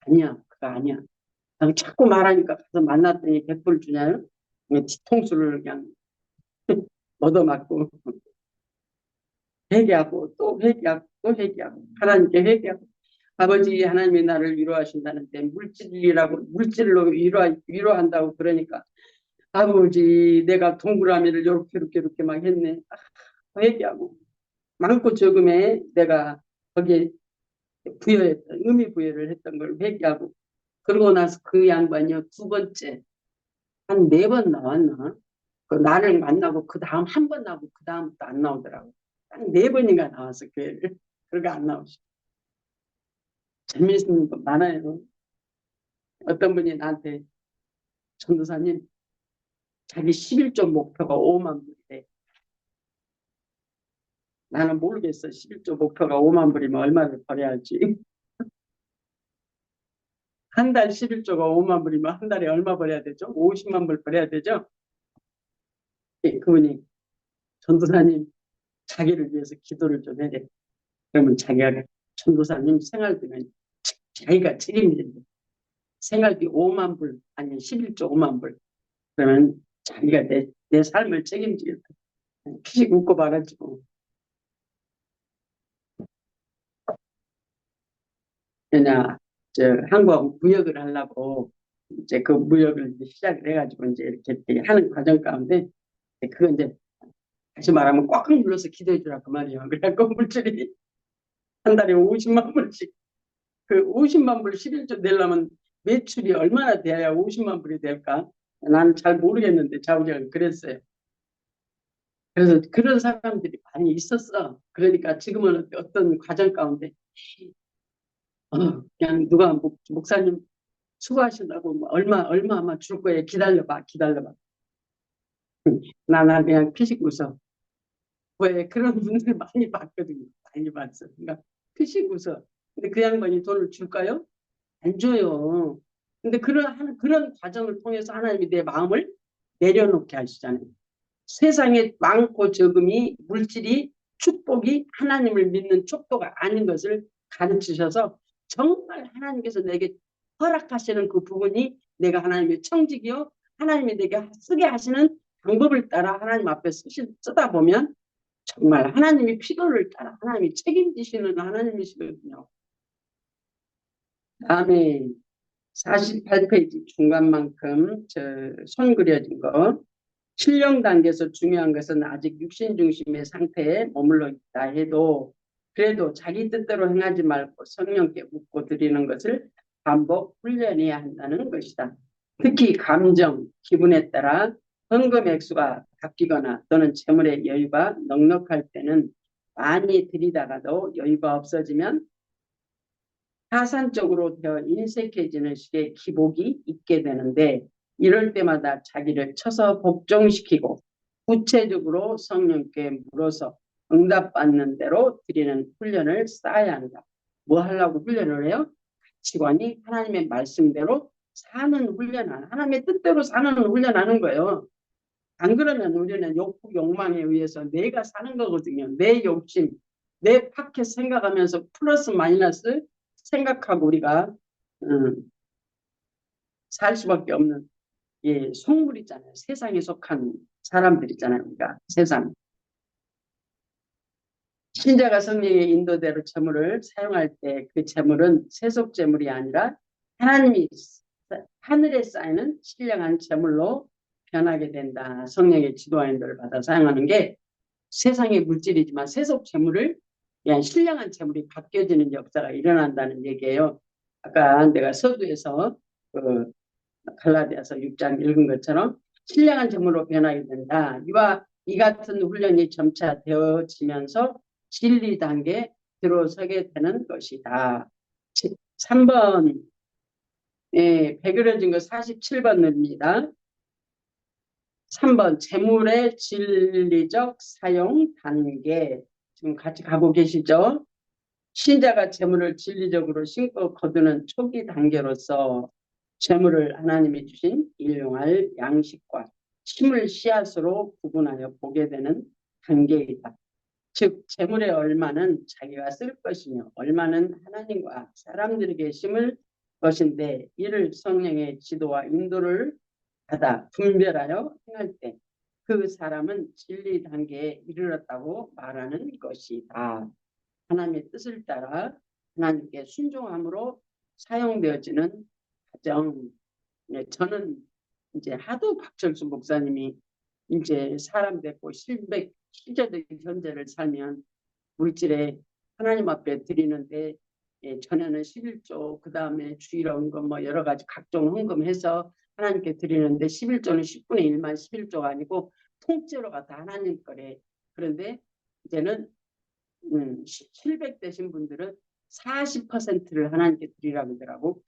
아니야. 그거 아니야. 나 자꾸 말하니까 가서 만났더니 백불 주냐요? 뒤통수를 그냥 얻어맞고 회개하고 또 회개하고 또 회개하고 하나님께 회개하고 아버지 하나님이 나를 위로하신다는데 물질로 위로한다고 그러니까 아버지 내가 동그라미를 이렇게 막 했네. 회개하고 많고 적음에 내가 거기에 의미 부여를 했던 걸 회개하고 그러고 나서 그 양반이요 두 번째 한 네 번 나왔나? 그 나를 만나고 그 다음 한 번 나오고 그 다음부터 안 나오더라고. 딱 네 번인가 나와서 교회를 그러고 안 나오시. 재미있는 거 많아요. 어떤 분이 나한테 전도사님 자기 11조 목표가 5만 불이래. 나는 모르겠어. 11조 목표가 5만 불이면 얼마를 벌어야 할지. 한 달 11조가 5만 불이면 한 달에 얼마 벌어야 되죠? 50만 불 벌어야 되죠? 그분이 전도사님 자기를 위해서 기도를 좀 해야. 그러면 자기가 전도사님 생활비는 자기가 책임진다. 생활비 5만 불 아니 11조 5만 불. 그러면 자기가 내 삶을 책임지겠다. 피식 웃고 말아주고. 그냥 한국 무역을 하려고 이제 그 무역을 이제 시작을 해가지고 이제 이렇게 하는 과정 가운데 그거 이제 다시 말하면 꽉 눌러서 기도해 주라 그 말이에요. 그래갖고 물질이 한 달에 50만 불씩 그 50만 불 11조 내려면 매출이 얼마나 돼야 50만 불이 될까? 나는 잘 모르겠는데 자우지가 그랬어요. 그래서 그런 사람들이 많이 있었어. 그러니까 지금은 어떤 과정 가운데 그냥 누가 목사님 수고하신다고 뭐 얼마 아마 줄 거예요. 기다려봐. 나는 그냥 피식 웃어. 왜 그런 분들 많이 봤거든요. 많이 봤어. 그러니까 피식 웃어. 근데 그 양반이 돈을 줄까요? 안 줘요. 근데 그런 과정을 통해서 하나님이 내 마음을 내려놓게 하시잖아요. 세상에 많고 적음이 물질이 축복이 하나님을 믿는 족도가 아닌 것을 가르치셔서 정말 하나님께서 내게 허락하시는 그 부분이 내가 하나님의 청직이요 하나님이 내게 쓰게 하시는 방법을 따라 하나님 앞에 쓰다 보면 정말 하나님이 필요를 따라 하나님이 책임지시는 하나님이시거든요. 다음에 48페이지 중간만큼 손 그려진 거. 신령 단계에서 중요한 것은 아직 육신 중심의 상태에 머물러 있다 해도 그래도 자기 뜻대로 행하지 말고 성령께 묻고 드리는 것을 반복 훈련해야 한다는 것이다. 특히 감정, 기분에 따라 헌금 액수가 바뀌거나 또는 재물의 여유가 넉넉할 때는 많이 드리다가도 여유가 없어지면 타산적으로 되어 인색해지는 식의 기복이 있게 되는데 이럴 때마다 자기를 쳐서 복종시키고 구체적으로 성령께 물어서 응답받는 대로 드리는 훈련을 쌓아야 한다. 뭐 하려고 훈련을 해요? 가치관이 하나님의 말씀대로 사는 훈련하는 하나님의 뜻대로 사는 훈련하는 거예요. 안 그러면 우리는 욕망에 의해서 내가 사는 거거든요. 내 욕심, 내 파켓 생각하면서 플러스 마이너스 생각하고 우리가 살 수밖에 없는 속물이잖아요. 세상에 속한 사람들이잖아요. 우리가 세상. 신자가 성령의 인도대로 재물을 사용할 때 그 재물은 세속 재물이 아니라 하나님이 하늘에 쌓이는 신령한 재물로 변하게 된다. 성령의 지도와 인도를 받아 사용하는 게 세상의 물질이지만 세속 재물을 그냥 신령한 재물이 바뀌어지는 역사가 일어난다는 얘기예요. 아까 내가 서두에서 그 갈라디아서 6장 읽은 것처럼 신령한 재물로 변하게 된다. 이 같은 훈련이 점차 되어지면서 진리 단계에 들어서게 되는 것이다. 3번 예, 배그려진 거 47번입니다. 3번 재물의 진리적 사용 단계. 지금 같이 가고 계시죠? 신자가 재물을 진리적으로 신고 거두는 초기 단계로서 재물을 하나님이 주신 일용할 양식과 심을 씨앗으로 구분하여 보게 되는 단계이다. 즉 재물의 얼마는 자기가 쓸 것이며 얼마는 하나님과 사람들에게 심을 것인데 이를 성령의 지도와 인도를 받아 분별하여 행할 때 그 사람은 진리 단계에 이르렀다고 말하는 것이다. 하나님의 뜻을 따라 하나님께 순종함으로 사용되어지는 과정. 네, 저는 이제 하도 박철수 목사님이 이제 사람 됐고 실제적인 현재를 살면 물질에 하나님 앞에 드리는데 전에는 11조 그 다음에 주일 헌금 뭐 여러 가지 각종 헌금해서 하나님께 드리는데 11조는 10분의 1만 11조가 아니고 통째로가 다 하나님 거래. 그런데 이제는 700 되신 분들은 40%를 하나님께 드리라고 하더라고.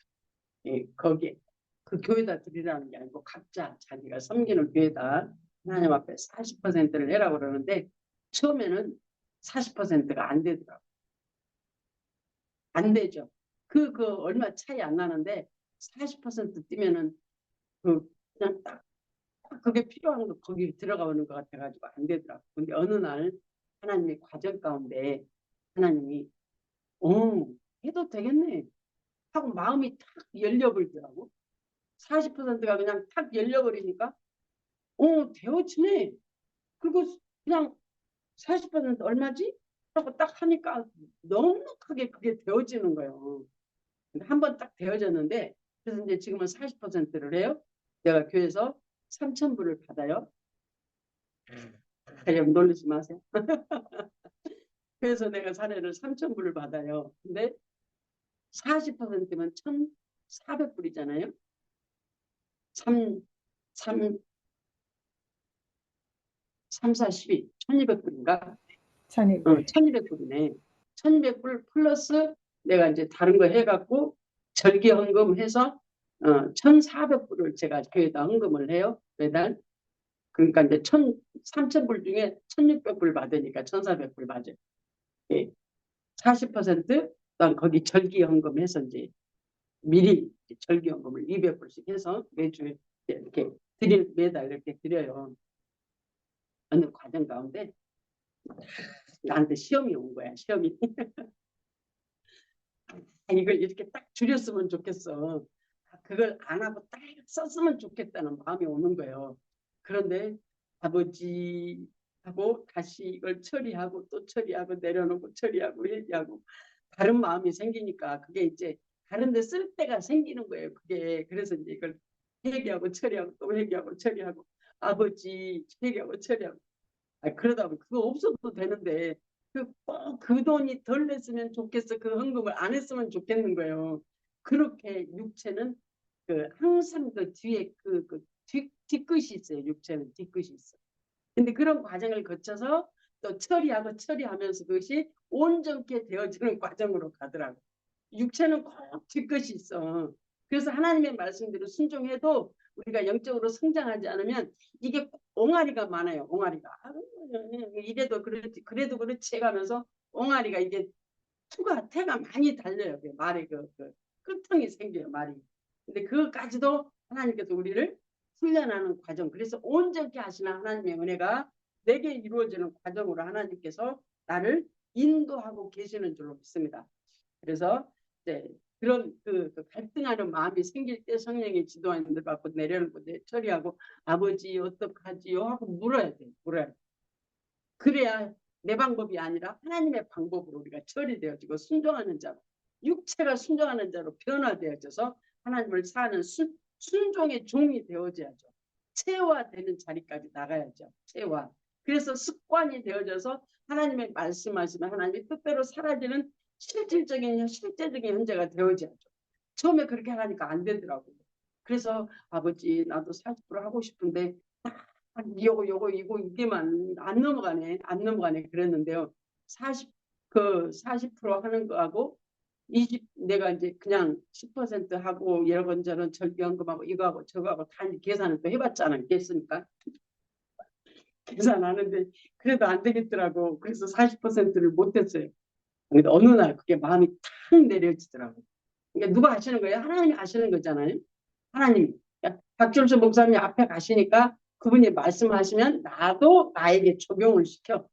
거기에 그 교회다 드리라는 게 아니고 각자 자기가 섬기는 교회다 하나님 앞에 40%를 내라고 그러는데 처음에는 40%가 안 되더라고. 안 되죠. 그 얼마 차이 안 나는데 40% 뛰면은 그냥 딱 그게 필요한 거 거기 들어가는 것 같아가지고 안 되더라고. 근데 어느 날 하나님의 과정 가운데 하나님이 해도 되겠네 하고 마음이 탁 열려버리더라고. 40%가 그냥 탁 열려버리니까 되어지네. 그리고 그냥 40% 얼마지? 하고 딱 하니까 넉넉하게 그게 되어지는 거예요. 한 번 딱 되어졌는데 그래서 이제 지금은 40%를 해요. 내가 교회에서 3,000불을 받아요. 그냥 놀리지 마세요. 그래서 내가 사례를 3,000불을 받아요. 근데 40%면 1,400불이잖아요. 3, 3, 3, 4, 12, 1,200불인가? 1200. 1,200불이네. 1,200불 플러스 내가 이제 다른 거 해갖고 절기 헌금 해서 1,400불을 제가 교회에다 헌금을 해요. 매달. 그러니까 이제 3,000불 중에 1,600불 받으니까 1,400불 맞아요. 예. 40% 거기 절기 헌금해서 이제 미리 절기 헌금을 200불씩 해서 매주 이렇게 매달 이렇게 드려요. 어느 과정 가운데 나한테 시험이 온 거야. 시험이. 이걸 이렇게 딱 줄였으면 좋겠어. 그걸 안 하고 딱 썼으면 좋겠다는 마음이 오는 거예요. 그런데 아버지 하고 다시 이걸 처리하고 또 처리하고 내려놓고 처리하고 얘기하고 다른 마음이 생기니까 그게 이제 다른 데 쓸 때가 생기는 거예요. 그게 그래서 이제 이걸 얘기하고 처리하고 또 얘기하고 처리하고 아버지 얘기하고 처리하고 그러다 보면 그거 없어도 되는데 꼭 그 돈이 덜 냈으면 좋겠어. 그 헌금을 안 했으면 좋겠는 거예요. 그렇게 육체는 항상 그 뒤에 뒤끝이 있어요. 육체는 뒤끝이 있어. 근데 그런 과정을 거쳐서 또 처리하고 처리하면서 그것이 온전케 되어지는 과정으로 가더라고. 육체는 꼭 뒤끝이 있어. 그래서 하나님의 말씀대로 순종해도 우리가 영적으로 성장하지 않으면 이게 옹알이가 많아요. 옹알이가. 이래도 그렇지 그래도 그렇지 해가면서 옹알이가 이게 태가 많이 달려요. 말에 끄통이 생겨요. 말이. 근데 그것까지도 하나님께서 우리를 훈련하는 과정. 그래서 온전케 하시는 하나님의 은혜가 내게 이루어지는 과정으로 하나님께서 나를 인도하고 계시는 줄로 믿습니다. 그래서 이제 그런 갈등하는 마음이 생길 때 성령의 지도하는 데 받고 내려놓고 처리하고 아버지 어떡하지요 하고 물어야 돼. 물어야 돼. 그래야 내 방법이 아니라 하나님의 방법으로 우리가 처리되어지고 순종하는 자로 육체가 순종하는 자로 변화되어져서 하나님을 사는 순종의 종이 되어져야죠. 체화되는 자리까지 나가야죠. 체화. 그래서 습관이 되어져서 하나님의 말씀하시면 하나님의 뜻대로 사라지는 실질적인 현재가 되어져야죠. 처음에 그렇게 하니까 안 되더라고요. 그래서 아버지 나도 40% 하고 싶은데 요거 이게만 안 넘어가네 안 넘어가네 그랬는데요. 40% 하는 거하고 20 내가 이제 그냥 10% 하고 여러분저런 절기헌금하고 이거하고 저거하고 다 계산을 또 해봤잖아요. 됐습니까? 계산하는데 그래도 안 되겠더라고. 그래서 40%를 못했어요. 근데 어느 날 그게 마음이 탁 내려지더라고. 그러니까 누가 하시는 거예요? 하나님이 하시는 거잖아요. 하나님. 그러니까 박철수 목사님이 앞에 가시니까 그분이 말씀하시면 나도 나에게 적용을 시켜.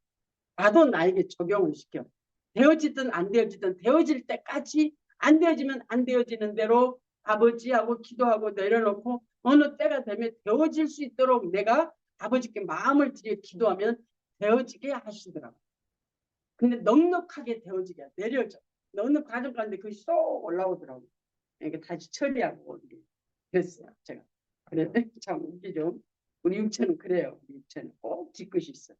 나도 나에게 적용을 시켜. 되어지든 안 되어지든 되어질 때까지 안 되어지면 안 되어지는 대로 아버지하고 기도하고 내려놓고 어느 때가 되면 되어질 수 있도록 내가 아버지께 마음을 들여 기도하면 되어지게 하시더라고요. 근데 넉넉하게 되어지게 내려져. 어느 과정 가운데 그것이 쏙 올라오더라고요. 이렇게 다시 처리하고 그랬어요. 제가. 그래, 참 웃기죠. 우리 육체는 그래요. 우리 육체는 꼭 뒤끝이 있어요.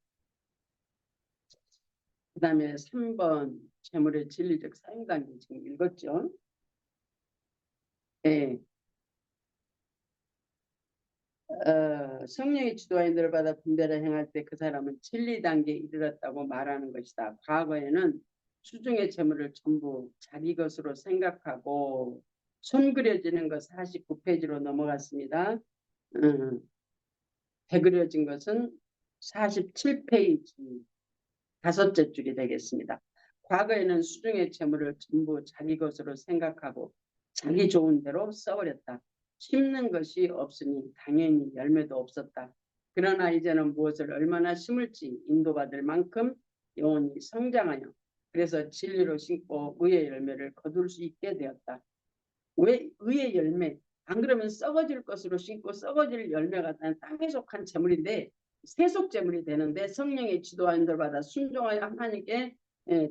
그 다음에 3번 재물의 진리적 사용단계 지금 읽었죠. 네. 성령의 지도인들을 받아 분별을 행할 때 그 사람은 진리 단계에 이르렀다고 말하는 것이다. 과거에는 수중의 재물을 전부 자기 것으로 생각하고 손 그려지는 것 49페이지로 넘어갔습니다. 배 그려진 것은 47페이지 다섯째 줄이 되겠습니다. 과거에는 수중의 재물을 전부 자기 것으로 생각하고 자기 좋은 대로 써버렸다. 심는 것이 없으니 당연히 열매도 없었다. 그러나 이제는 무엇을 얼마나 심을지 인도받을 만큼 영혼이 성장하여 그래서 진리로 심고 의의 열매를 거둘 수 있게 되었다. 왜 의의 열매? 안 그러면 썩어질 것으로 심고 썩어질 열매가 땅에 속한 재물인데 세속 재물이 되는데 성령의 지도와 인도를 받아 순종하여 하나님께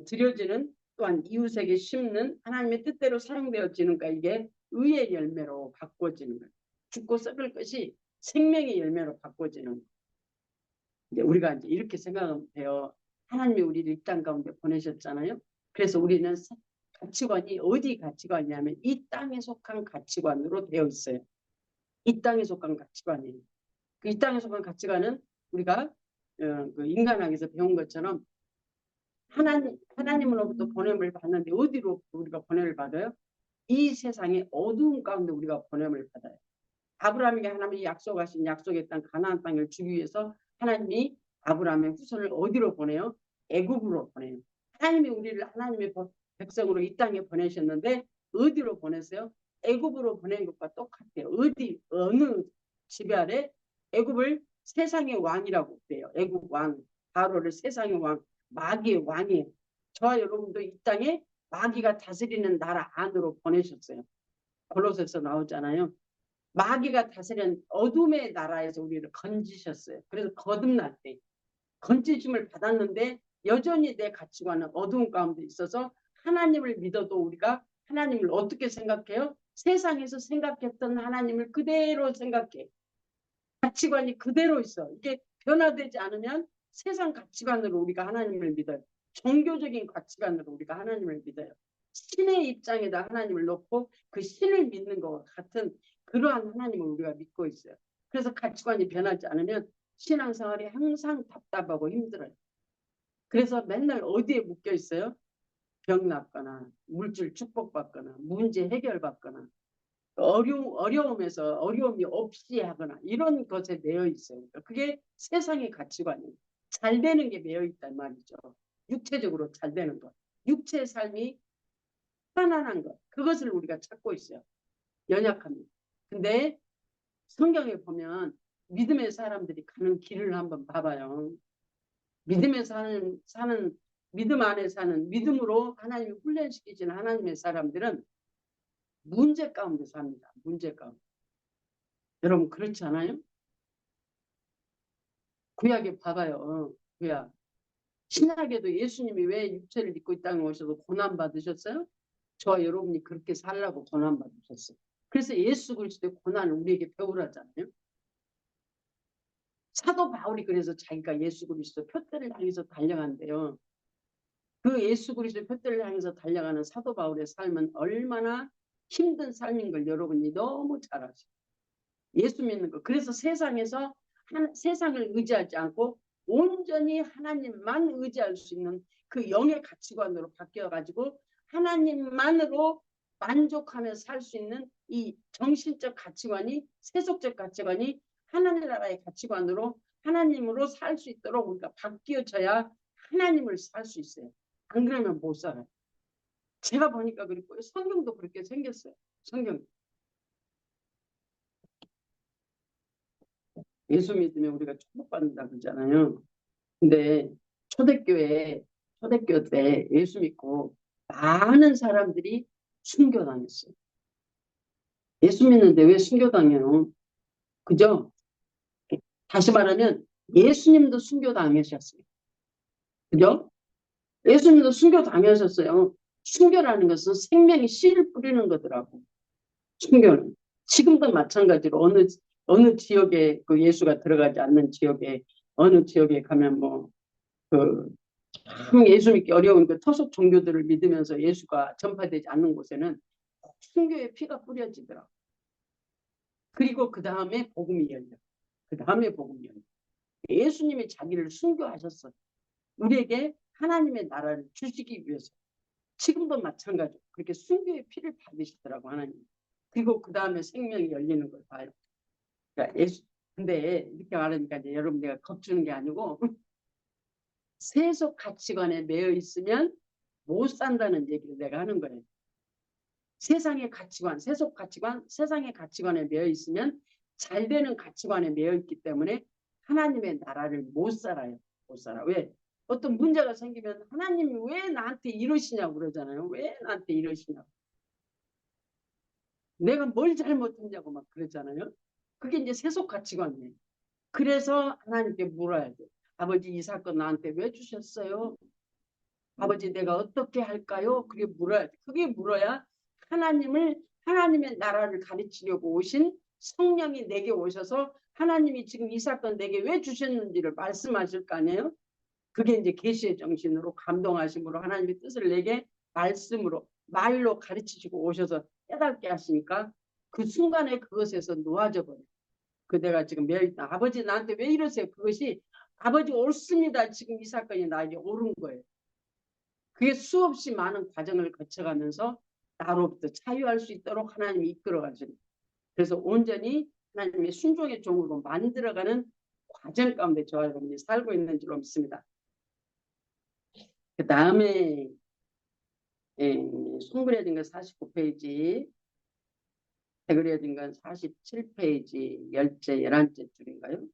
드려지는 또한 이웃에게 심는 하나님의 뜻대로 사용되어지는가 이게 의의 열매로 바꿔지는 거예요. 죽고 썩을 것이 생명의 열매로 바꿔지는 거예요. 이제 우리가 이제 이렇게 생각하면 돼요. 하나님이 우리를 이 땅 가운데 보내셨잖아요. 그래서 우리는 가치관이 어디 가치관이냐면 이 땅에 속한 가치관으로 되어 있어요. 이 땅에 속한 가치관이에요. 이 땅에 속한 가치관은 우리가 그 인간학에서 배운 것처럼 하나님으로부터 보냄을 받는데 어디로 우리가 보냄을 받아요? 이 세상의 어두운 가운데 우리가 보냄을 받아요. 아브라함에게 하나님이 약속하신 약속의 땅 가나안 땅을 주기 위해서 하나님이 아브라함의 후손을 어디로 보내요? 애굽으로 보내요. 하나님이 우리를 하나님의 백성으로 이 땅에 보내셨는데 어디로 보냈어요? 애굽으로 보낸 것과 똑같아요. 어디 어느 지배 아래 애굽을 세상의 왕이라고 그래요. 애굽 왕 바로를 세상의 왕 마귀의 왕이에요. 저와 여러분도 이 땅에 마귀가 다스리는 나라 안으로 보내셨어요. 골로새서 나오잖아요. 마귀가 다스리는 어둠의 나라에서 우리를 건지셨어요. 그래서 거듭날 때 건지심을 받았는데 여전히 내 가치관은 어두운 가운데 있어서 하나님을 믿어도 우리가 하나님을 어떻게 생각해요? 세상에서 생각했던 하나님을 그대로 생각해. 가치관이 그대로 있어. 이게 변화되지 않으면 세상 가치관으로 우리가 하나님을 믿어요. 종교적인 가치관으로 우리가 하나님을 믿어요. 신의 입장에다 하나님을 놓고 그 신을 믿는 것과 같은 그러한 하나님을 우리가 믿고 있어요. 그래서 가치관이 변하지 않으면 신앙생활이 항상 답답하고 힘들어요. 그래서 맨날 어디에 묶여 있어요? 병 낫거나 물질 축복받거나 문제 해결받거나 어려움에서 어려움이 없이 하거나 이런 것에 매여 있어요. 그게 세상의 가치관이에요. 잘 되는 게 매여 있단 말이죠. 육체적으로 잘 되는 것. 육체의 삶이 편안한 것. 그것을 우리가 찾고 있어요. 연약합니다. 근데 성경에 보면 믿음의 사람들이 가는 길을 한번 봐봐요. 믿음에 사는 믿음 안에 사는 믿음으로 하나님이 훈련시키시는 하나님의 사람들은 문제 가운데 삽니다. 문제 가운데. 여러분 그렇지 않아요? 구약에 봐봐요. 구약. 신약에도 예수님이 왜 육체를 입고 이 땅에 오셔서 고난 받으셨어요? 저와 여러분이 그렇게 살라고 고난 받으셨어요. 그래서 예수 그리스도의 고난을 우리에게 배우라잖아요. 사도 바울이 그래서 자기가 예수 그리스도 표대를 향해서 달려간대요. 그 예수 그리스도 표대를 향해서 달려가는 사도 바울의 삶은 얼마나 힘든 삶인 걸 여러분이 너무 잘 아시죠. 예수 믿는 거. 그래서 세상에서 세상을 의지하지 않고 온전히 하나님만 의지할 수 있는 그 영의 가치관으로 바뀌어가지고 하나님만으로 만족하며 살 수 있는 이 정신적 가치관이 세속적 가치관이 하나님 나라의 가치관으로 하나님으로 살 수 있도록 우리가 바뀌어져야 하나님을 살 수 있어요. 안 그러면 못 살아요. 제가 보니까 그렇고 성경도 그렇게 생겼어요. 성경. 예수 믿으면 우리가 축복받는다 그러잖아요. 근데 초대교회 때 예수 믿고 많은 사람들이 순교당했어요. 예수 믿는데 왜 순교당해요? 그죠? 다시 말하면 예수님도 순교당하셨어요. 그죠? 예수님도 순교당하셨어요. 순교라는 것은 생명의 씨를 뿌리는 거더라고. 순교는. 지금도 마찬가지로 어느 지역에 그 예수가 들어가지 않는 지역에 어느 지역에 가면 그 참 예수 믿기 어려운 그 토속 종교들을 믿으면서 예수가 전파되지 않는 곳에는 순교의 피가 뿌려지더라고. 그리고 그 다음에 복음이 열려. 그 다음에 복음이 열려. 예수님이 자기를 순교하셨어. 우리에게 하나님의 나라를 주시기 위해서. 지금도 마찬가지로 그렇게 순교의 피를 받으시더라고 하나님. 그리고 그 다음에 생명이 열리는 걸 봐요. 그러니까 근데 이렇게 말하니까 이제 여러분 내가 겁주는 게 아니고 세속 가치관에 매여 있으면 못 산다는 얘기를 내가 하는 거예요. 세상의 가치관, 세속 가치관, 세상의 가치관에 매여 있으면 잘 되는 가치관에 매여 있기 때문에 하나님의 나라를 못 살아요. 못 살아. 왜? 어떤 문제가 생기면 하나님이 왜 나한테 이러시냐고 그러잖아요. 왜 나한테 이러시냐고. 내가 뭘 잘못했냐고 막 그러잖아요. 그게 이제 세속 가치관이에요. 그래서 하나님께 물어야 돼. 아버지 이 사건 나한테 왜 주셨어요? 아버지 내가 어떻게 할까요? 그게 물어야 돼. 그게 물어야 하나님의 나라를 가르치려고 오신 성령이 내게 오셔서 하나님이 지금 이 사건 내게 왜 주셨는지를 말씀하실 거 아니에요? 그게 이제 계시의 정신으로 감동하심으로 하나님의 뜻을 내게 말씀으로 말로 가르치시고 오셔서 깨닫게 하시니까 그 순간에 그것에서 놓아져 버려요. 그 내가 지금 매일다 아버지 나한테 왜 이러세요? 그것이 아버지 옳습니다. 지금 이 사건이 나에게 옳은 거예요. 그게 수없이 많은 과정을 거쳐가면서 나로부터 자유할 수 있도록 하나님이 이끌어 가시는. 그래서 온전히 하나님의 순종의 종으로 만들어가는 과정 가운데 저와 여러분이 살고 있는 줄로 믿습니다. 그 다음에 송그려진 건 49페이지, 해그려진 건 47페이지, 10째, 11째 줄인가요?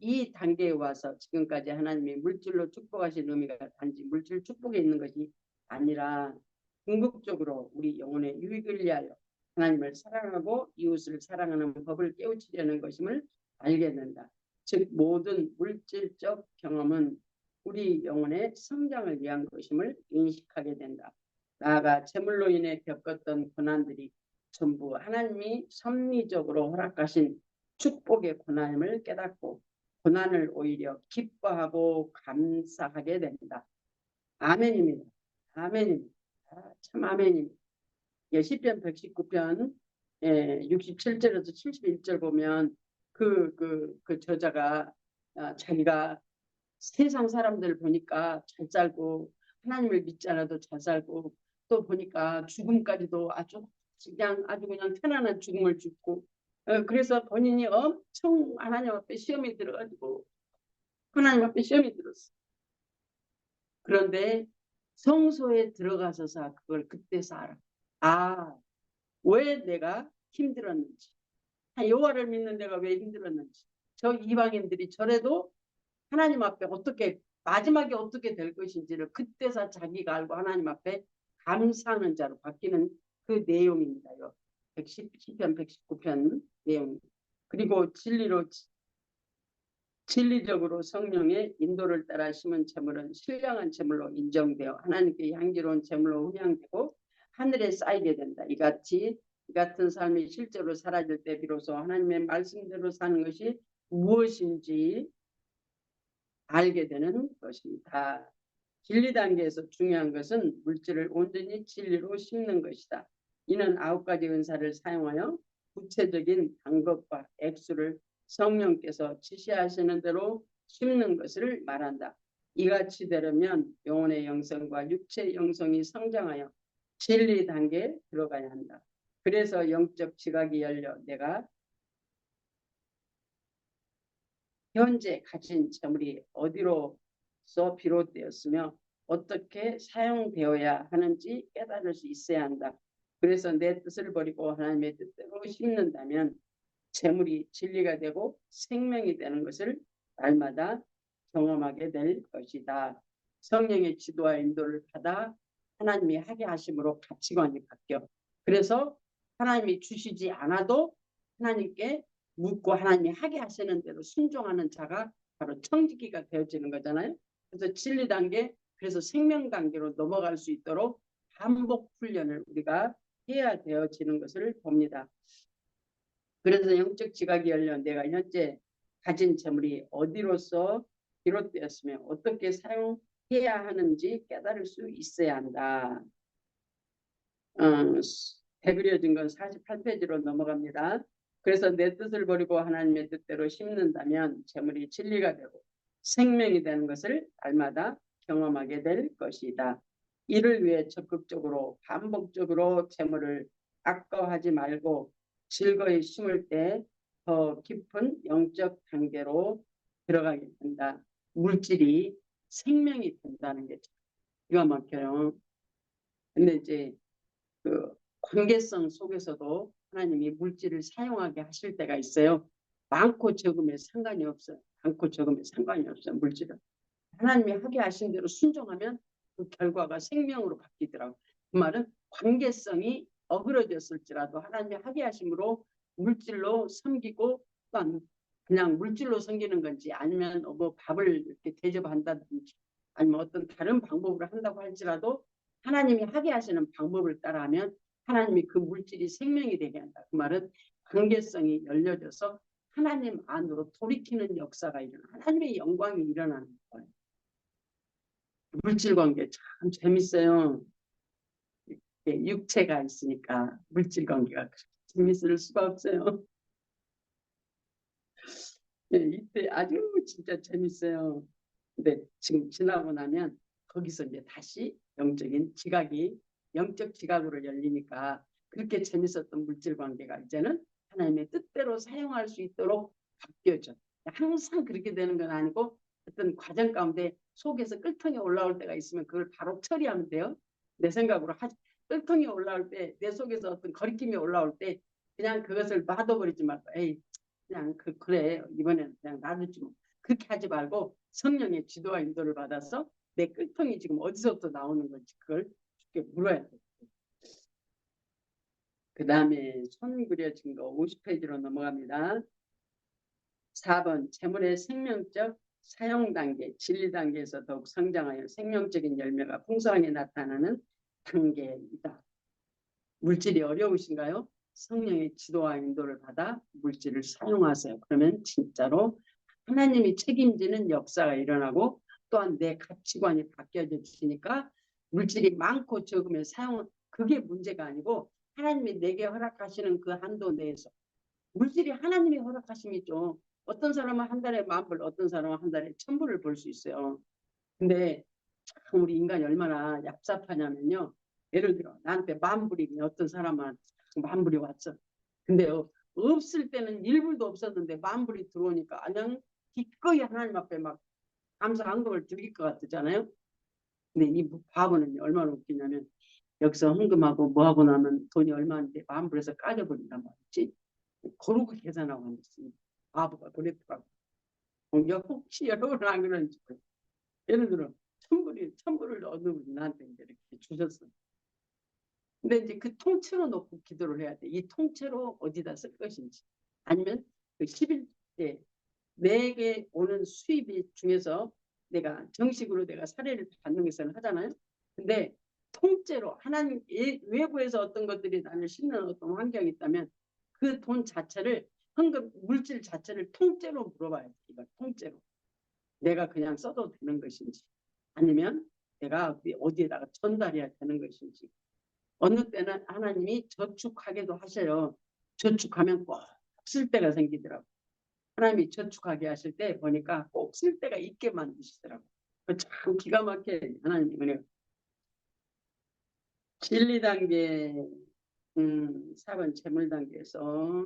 이 단계에 와서 지금까지 하나님이 물질로 축복하신 의미가 단지 물질 축복에 있는 것이 아니라 궁극적으로 우리 영혼의 유익을 위하여 하나님을 사랑하고 이웃을 사랑하는 법을 깨우치려는 것임을 알게 된다. 즉 모든 물질적 경험은 우리 영혼의 성장을 위한 것임을 인식하게 된다. 나아가 재물로 인해 겪었던 고난들이 전부 하나님이 섭리적으로 허락하신 축복의 고난임을 깨닫고 고난을 오히려 기뻐하고 감사하게 됩니다. 아멘입니다. 아멘입니다. 참 아멘입니다. 시편 119편 67절에서 71절 보면 그 저자가 자기가 세상 사람들 보니까 잘 살고 하나님을 믿지 않아도 잘 살고 또 보니까 죽음까지도 아주 그냥 편안한 죽음을 죽고 그래서 본인이 엄청 하나님 앞에 시험이 들어가지고 하나님 앞에 시험이 들었어. 그런데 성소에 들어가서서 그걸 그때서 알아. 아, 왜 내가 힘들었는지. 여호와를 믿는 내가 왜 힘들었는지. 저 이방인들이 저래도 하나님 앞에 마지막에 어떻게 될 것인지를 그때서 자기가 알고 하나님 앞에 감사하는 자로 바뀌는 그 내용입니다요. 시편 119편 내용. 그리고 진리적으로 성령의 인도를 따라 심은 재물은 신령한 재물로 인정되어 하나님께 향기로운 재물로 훈양되고 하늘에 쌓이게 된다. 이 같은 삶이 실제로 사라질 때 비로소 하나님의 말씀대로 사는 것이 무엇인지 알게 되는 것입니다. 진리 단계에서 중요한 것은 물질을 온전히 진리로 심는 것이다. 이는 9가지 은사를 사용하여 구체적인 방법과 액수를 성령께서 지시하시는 대로 심는 것을 말한다. 이같이 되려면 영혼의 영성과 육체의 영성이 성장하여 진리 단계에 들어가야 한다. 그래서 영적 지각이 열려 내가 현재 가진 재물이 어디로서 비롯되었으며 어떻게 사용되어야 하는지 깨달을 수 있어야 한다. 그래서 내 뜻을 버리고 하나님의 뜻대로 심는다면 재물이 진리가 되고 생명이 되는 것을 날마다 경험하게 될 것이다. 성령의 지도와 인도를 받아 하나님이 하게 하심으로 가치관이 바뀌어. 그래서 하나님이 주시지 않아도 하나님께 묻고 하나님이 하게 하시는 대로 순종하는 자가 바로 청지기가 되어지는 거잖아요. 그래서 진리 단계, 그래서 생명 단계로 넘어갈 수 있도록 반복 훈련을 우리가 해야 되어지는 것을 봅니다. 그래서 영적 지각이 열려 내가 현재 가진 재물이 어디로서 비롯되었으며 어떻게 사용해야 하는지 깨달을 수 있어야 한다. 배그려진 건 48페이지로 넘어갑니다. 그래서 내 뜻을 버리고 하나님의 뜻대로 심는다면 재물이 진리가 되고 생명이 되는 것을 날마다 경험하게 될 것이다. 이를 위해 적극적으로 반복적으로 재물을 아까워하지 말고 즐거이 심을 때 더 깊은 영적 단계로 들어가게 된다. 물질이 생명이 된다는 게 기가 막혀요. 근데 이제 그 관계성 속에서도 하나님이 물질을 사용하게 하실 때가 있어요. 많고 적음에 상관이 없어요. 많고 적음에 상관이 없어요. 물질은. 하나님이 하게 하신 대로 순종하면 그 결과가 생명으로 바뀌더라고요. 그 말은 관계성이 어그러졌을지라도 하나님이 하게 하심으로 물질로 섬기고 또한 그냥 물질로 섬기는 건지 아니면 뭐 밥을 이렇게 대접한다든지 아니면 어떤 다른 방법으로 한다고 할지라도 하나님이 하게 하시는 방법을 따라하면 하나님이 그 물질이 생명이 되게 한다. 그 말은 관계성이 열려져서 하나님 안으로 돌이키는 역사가 일어나 하나님의 영광이 일어나는 거예요. 물질 관계 참 재밌어요. 육체가 있으니까 물질 관계가 재밌을 수가 없어요. 이때 아주 진짜 재밌어요. 근데 지금 지나고 나면 거기서 이제 다시 영적 지각으로 열리니까 그렇게 재밌었던 물질 관계가 이제는 하나님의 뜻대로 사용할 수 있도록 바뀌어져. 항상 그렇게 되는 건 아니고 어떤 과정 가운데 속에서 끌통이 올라올 때가 있으면 그걸 바로 처리하면 돼요. 내 생각으로 끌통이 올라올 때 내 속에서 어떤 거리낌이 올라올 때 그냥 그것을 놔둬버리지 말고 에이 그냥 그래 이번에는 그냥 놔두지 뭐. 그렇게 하지 말고 성령의 지도와 인도를 받아서 내 끌통이 지금 어디서부터 나오는 건지 그걸 쉽게 물어야 돼. 그 다음에 손 그려진 거 50페이지로 넘어갑니다. 4번 재물의 생명적 사용 단계, 진리 단계에서 더욱 성장하여 생명적인 열매가 풍성하게 나타나는 단계이다. 물질이 어려우신가요? 성령의 지도와 인도를 받아 물질을 사용하세요. 그러면 진짜로 하나님이 책임지는 역사가 일어나고 또한 내 가치관이 바뀌어지니까 물질이 많고 적으면 사용은 그게 문제가 아니고 하나님이 내게 허락하시는 그 한도 내에서 물질이 하나님이 허락하심이죠. 어떤 사람은 한 달에 10,000불, 어떤 사람은 한 달에 1,000불을 벌 수 있어요. 근데 참 우리 인간이 얼마나 얍삽하냐면요. 예를 들어 나한테 10,000불이면 어떤 사람은 10,000불이 왔어. 근데 없을 때는 1불도 없었는데 10,000불이 들어오니까 그냥 기꺼이 하나님 앞에 막 감사 헌금을 드릴 것 같잖아요. 근데 이 바보는 얼마나 웃기냐면 여기서 헌금하고 뭐하고 나면 돈이 얼마인데 10,000불에서 까져버린단 말이지. 고르고 계산하고 앉았습니다. 바보가 그랬더라고. 혹시 여러분은 안 그런지 예를 들어 1,000불을 어느 분이 나한테 이제 이렇게 주셨어. 근데 이제 그 통째로 놓고 기도를 해야 돼. 이 통째로 어디다 쓸 것인지. 아니면 그 11대 내게 오는 수입이 중에서 내가 정식으로 내가 사례를 받는 것을 하잖아요. 근데 통째로 하나님 외부에서 어떤 것들이 나를 싣는 어떤 환경이 있다면 그 돈 자체를 헌금 물질 자체를 통째로 물어봐야 돼. 이거 통째로. 내가 그냥 써도 되는 것인지 아니면 내가 어디에다가 전달해야 되는 것인지 어느 때는 하나님이 저축하게도 하셔요. 저축하면 꼭 쓸 때가 생기더라고. 하나님이 저축하게 하실 때 보니까 꼭 쓸 때가 있게 만드시더라고. 참 기가 막혀 하나님의 은혜가. 진리 단계 4번 재물 단계에서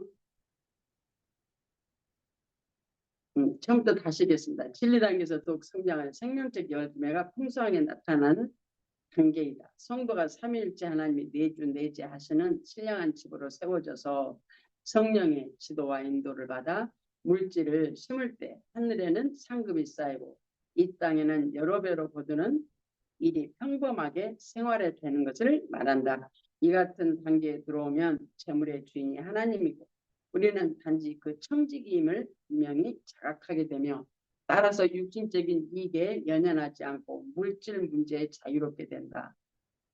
처음부터 다시 하겠습니다. 진리 단계에서 더욱 성장하는 생명적 열매가 풍성하게 나타나는 단계이다. 성도가 삼위일체 하나님이 내주 내재하시는 신령한 집으로 세워져서 성령의 지도와 인도를 받아 물질을 심을 때 하늘에는 상급이 쌓이고 이 땅에는 여러 배로 거두는 일이 평범하게 생활에 되는 것을 말한다. 이 같은 단계에 들어오면 재물의 주인이 하나님이고 우리는 단지 그 청지기임을 분명히 자각하게 되며 따라서 육신적인 이익에 연연하지 않고 물질 문제에 자유롭게 된다.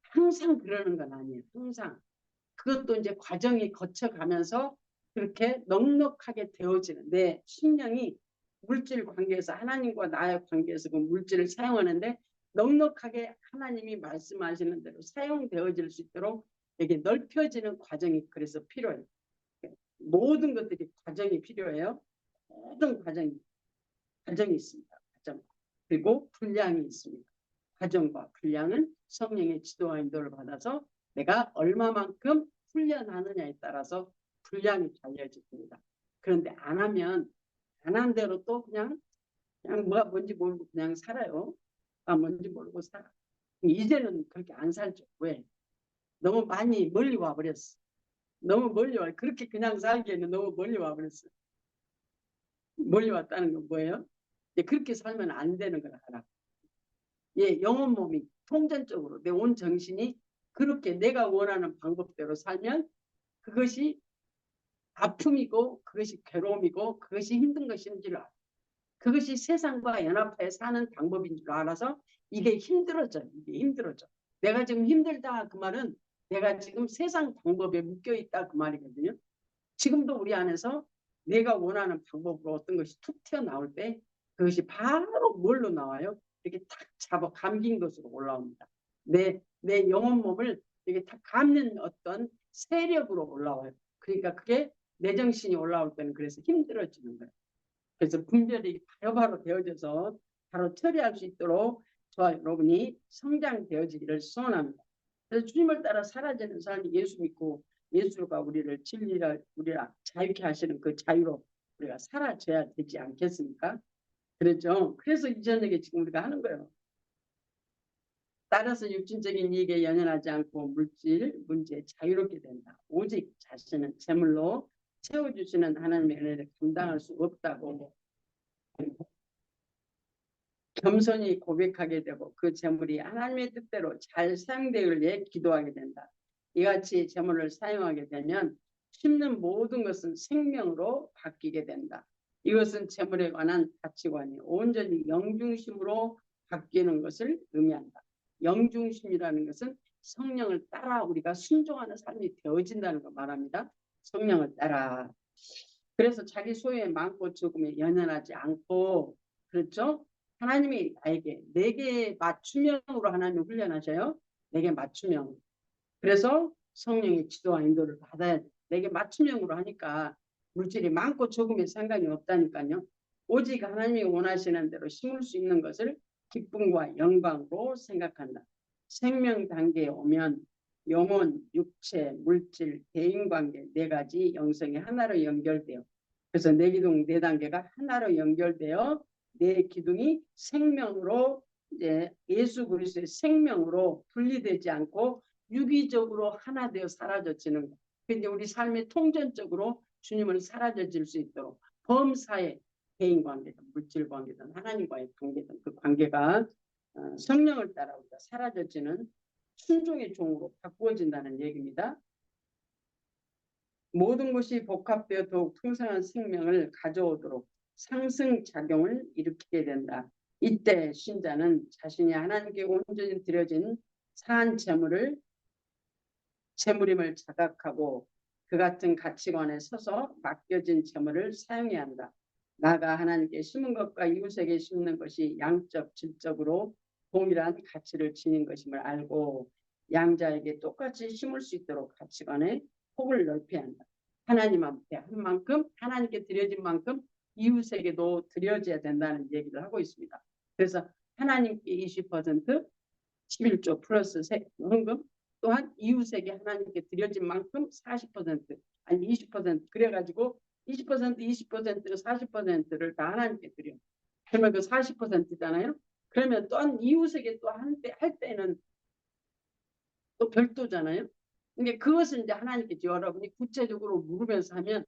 항상 그러는 건 아니에요. 항상. 그것도 이제 과정이 거쳐가면서 그렇게 넉넉하게 되어지는 내 심령이 물질 관계에서 하나님과 나의 관계에서 그 물질을 사용하는데 넉넉하게 하나님이 말씀하시는 대로 사용되어질 수 있도록 이게 넓혀지는 과정이 그래서 필요해요. 모든 것들이 과정이 필요해요. 모든 과정이 있습니다. 과정. 그리고 분량이 있습니다. 과정과 분량은 성령의 지도와 인도를 받아서 내가 얼마만큼 훈련하느냐에 따라서 분량이 달려집니다. 그런데 안 하면 안 한 대로 또 그냥 뭐가 뭔지 모르고 그냥 살아요. 뭔지 모르고 살아. 이제는 그렇게 안 살죠. 왜? 너무 많이 멀리 와버렸어. 너무 멀리 와. 그렇게 그냥 살기에는 너무 멀리 와버렸어. 멀리 왔다는 건 뭐예요? 그렇게 살면 안 되는 걸 알아. 영혼 몸이 통전적으로 내 온 정신이 그렇게 내가 원하는 방법대로 살면 그것이 아픔이고 그것이 괴로움이고 그것이 힘든 것인 줄 알아. 그것이 세상과 연합해 사는 방법인 줄 알아서 이게 힘들어져. 이게 힘들어져. 내가 지금 힘들다 그 말은 내가 지금 세상 방법에 묶여있다 그 말이거든요. 지금도 우리 안에서 내가 원하는 방법으로 어떤 것이 툭 튀어나올 때 그것이 바로 뭘로 나와요? 이렇게 탁 잡아 감긴 것으로 올라옵니다. 내 영혼 몸을 이렇게 탁 감는 어떤 세력으로 올라와요. 그러니까 그게 내 정신이 올라올 때는 그래서 힘들어지는 거예요. 그래서 분별이 바로바로 되어져서 바로 처리할 수 있도록 저와 여러분이 성장되어지기를 소원합니다. 그래서 주님을 따라 사라지는 삶이 예수 믿고 예수가 우리를 진리를 우리가 자유케 하시는 그 자유로 우리가 살아져야 되지 않겠습니까? 그렇죠. 그래서 이 저녁에 지금 우리가 하는 거예요. 따라서 육신적인 이익에 연연하지 않고 물질 문제에 자유롭게 된다. 오직 자신은 재물로 채워주시는 하나님의 은혜를 감당할 수 없다고 겸손히 고백하게 되고 그 재물이 하나님의 뜻대로 잘 사용되길 위해 기도하게 된다. 이같이 재물을 사용하게 되면 심는 모든 것은 생명으로 바뀌게 된다. 이것은 재물에 관한 가치관이 온전히 영중심으로 바뀌는 것을 의미한다. 영중심이라는 것은 성령을 따라 우리가 순종하는 삶이 되어진다는 걸 말합니다. 성령을 따라. 그래서 자기 소유에 많고 적음에 연연하지 않고 그렇죠? 하나님이 나에게 내게 맞춤형으로 하나님 훈련하셔요. 내게 맞춤형. 그래서 성령의 지도와 인도를 받아야 돼. 내게 맞춤형으로 하니까 물질이 많고 적음에 상관이 없다니까요. 오직 하나님이 원하시는 대로 심을 수 있는 것을 기쁨과 영광으로 생각한다. 생명 단계에 오면 영혼, 육체, 물질, 대인관계 네 가지 영성이 하나로 연결돼요. 그래서 내 기둥 네 단계가 하나로 연결되어 내 기둥이 생명으로 이제 예수 그리스도의 생명으로 분리되지 않고 유기적으로 하나 되어 사라져지는 것. 근데 우리 삶의 통전적으로 주님을 사라져질 수 있도록 범사의 개인 관계든 물질 관계든 하나님과의 관계든 그 관계가 성령을 따라 우리가 사라져지는 순종의 종으로 바꾸어진다는 얘기입니다. 모든 것이 복합되어 더욱 풍성한 생명을 가져오도록 상승작용을 일으키게 된다. 이때 신자는 자신이 하나님께 온전히 드려진 사한 재물임을 자각하고 그 같은 가치관에 서서 맡겨진 재물을 사용해야 한다. 나가 하나님께 심은 것과 이웃에게 심는 것이 양적, 질적으로 동일한 가치를 지닌 것임을 알고 양자에게 똑같이 심을 수 있도록 가치관의 폭을 넓혀야 한다. 하나님한테 한 만큼 하나님께 드려진 만큼 이웃에게도 드려져야 된다는 얘기를 하고 있습니다. 그래서 하나님께 20% 11조 플러스 헌금 또한 이웃에게 하나님께 드려진 만큼 40% 아니 20% 그래가지고 20%, 20%, 40%를 다 하나님께 드려. 그러면 그 40%잖아요. 그러면 또한 이웃에게 또 할 때는 또 별도잖아요. 근데 그것을 이제 하나님께 여러분이 구체적으로 물으면서 하면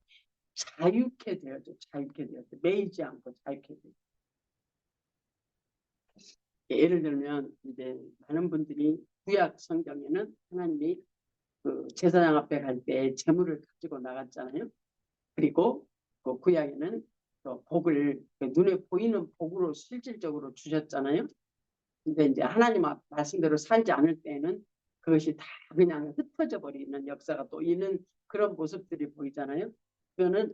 자유케 되어져. 자유케 되어져. 매이지 않고 자유케 되어져. 예를 들면 이제 많은 분들이 구약 성경에는 하나님이 그 제사장 앞에 갈 때 제물을 가지고 나갔잖아요. 그리고 그 구약에는 또 복을 눈에 보이는 복으로 실질적으로 주셨잖아요. 근데 이제 하나님 말씀대로 살지 않을 때에는 그것이 다 그냥 흩어져 버리는 역사가 또 있는 그런 모습들이 보이잖아요. 그거는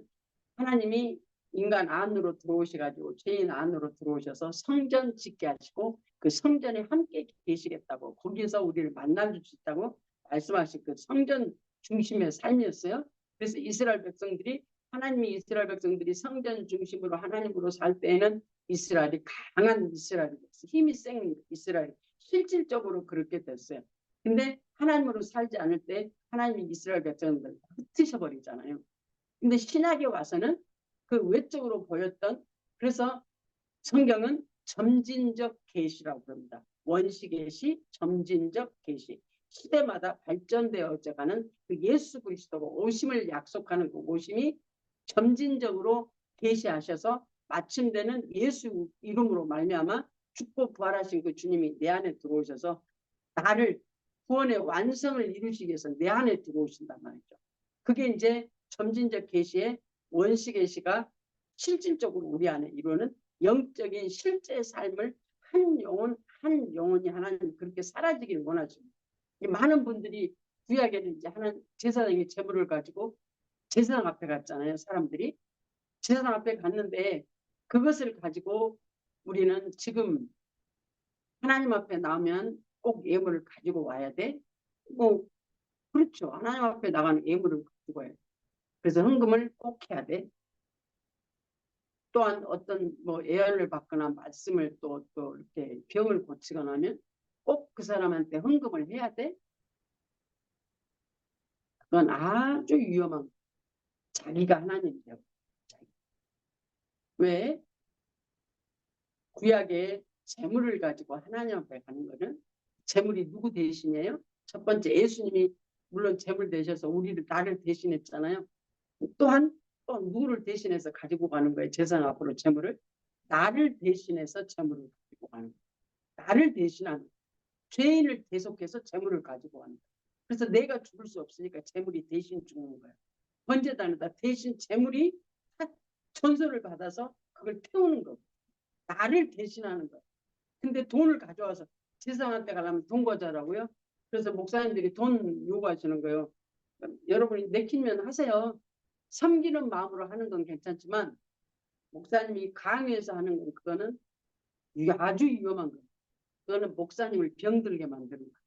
하나님이 인간 안으로 들어오셔가지고 죄인 안으로 들어오셔서 성전 짓게 하시고 그 성전에 함께 계시겠다고 거기서 우리를 만날 수 있다고 말씀하신 그 성전 중심의 삶이었어요. 그래서 이스라엘 백성들이 하나님이 이스라엘 백성들이 성전 중심으로 하나님으로 살 때에는 이스라엘이 강한 이스라엘이 됐어요. 힘이 센 이스라엘이 실질적으로 그렇게 됐어요. 근데 하나님으로 살지 않을 때 하나님이 이스라엘 백성들을 흩으셔 버리잖아요. 근데 신약에 와서는 그 외적으로 보였던 그래서 성경은 점진적 계시라고 합니다. 원시 계시, 점진적 계시. 시대마다 발전되어져가는 그 예수 그리스도가 오심을 약속하는 그 오심이 점진적으로 계시하셔서 마침되는 예수 이름으로 말미암아 죽고 부활하신 그 주님이 내 안에 들어오셔서 나를 구원의 완성을 이루시기 위해서 내 안에 들어오신단 말이죠. 그게 이제 점진적 계시의 원시 계시가 실질적으로 우리 안에 이루는 영적인 실제 삶을 한 영혼이 하나님 그렇게 사라지길 원하십니다. 많은 분들이 구약에는 이제 하나님 제사장의 제물을 가지고 제사장 앞에 갔잖아요. 사람들이 제사장 앞에 갔는데 그것을 가지고 우리는 지금 하나님 앞에 나오면 꼭 예물을 가지고 와야 돼. 뭐 그렇죠. 하나님 앞에 나가는 예물을 가지고 와야 돼. 그래서 헌금을 꼭 해야 돼. 또한 어떤 뭐 예언을 받거나 말씀을 또 이렇게 병을 고치거나 하면 꼭 그 사람한테 헌금을 해야 돼. 그건 아주 위험한 자기가 하나님이라고. 왜? 구약에 재물을 가지고 하나님 앞에 가는 거는 재물이 누구 대신이에요? 첫 번째 예수님이 물론 재물 되셔서 우리를 나를 대신했잖아요. 또한 또 누구를 대신해서 가지고 가는 거예요? 제사장 앞으로 재물을 나를 대신해서 재물을 가지고 가는 거예요. 나를 대신하는 죄인을 계속해서 재물을 가지고 가는 거예요. 그래서 내가 죽을 수 없으니까 재물이 대신 죽는 거예요. 번제단에다 대신 재물이 전설을 받아서 그걸 태우는 거예요. 나를 대신하는 거예요. 근데 돈을 가져와서 제사장한테 가려면 돈 가져라고요. 그래서 목사님들이 돈 요구하시는 거예요. 여러분이 내키면 하세요. 섬기는 마음으로 하는 건 괜찮지만 목사님이 강요해서 하는 건 그거는 아주 위험한 거예요. 그거는 목사님을 병들게 만드는 거예요.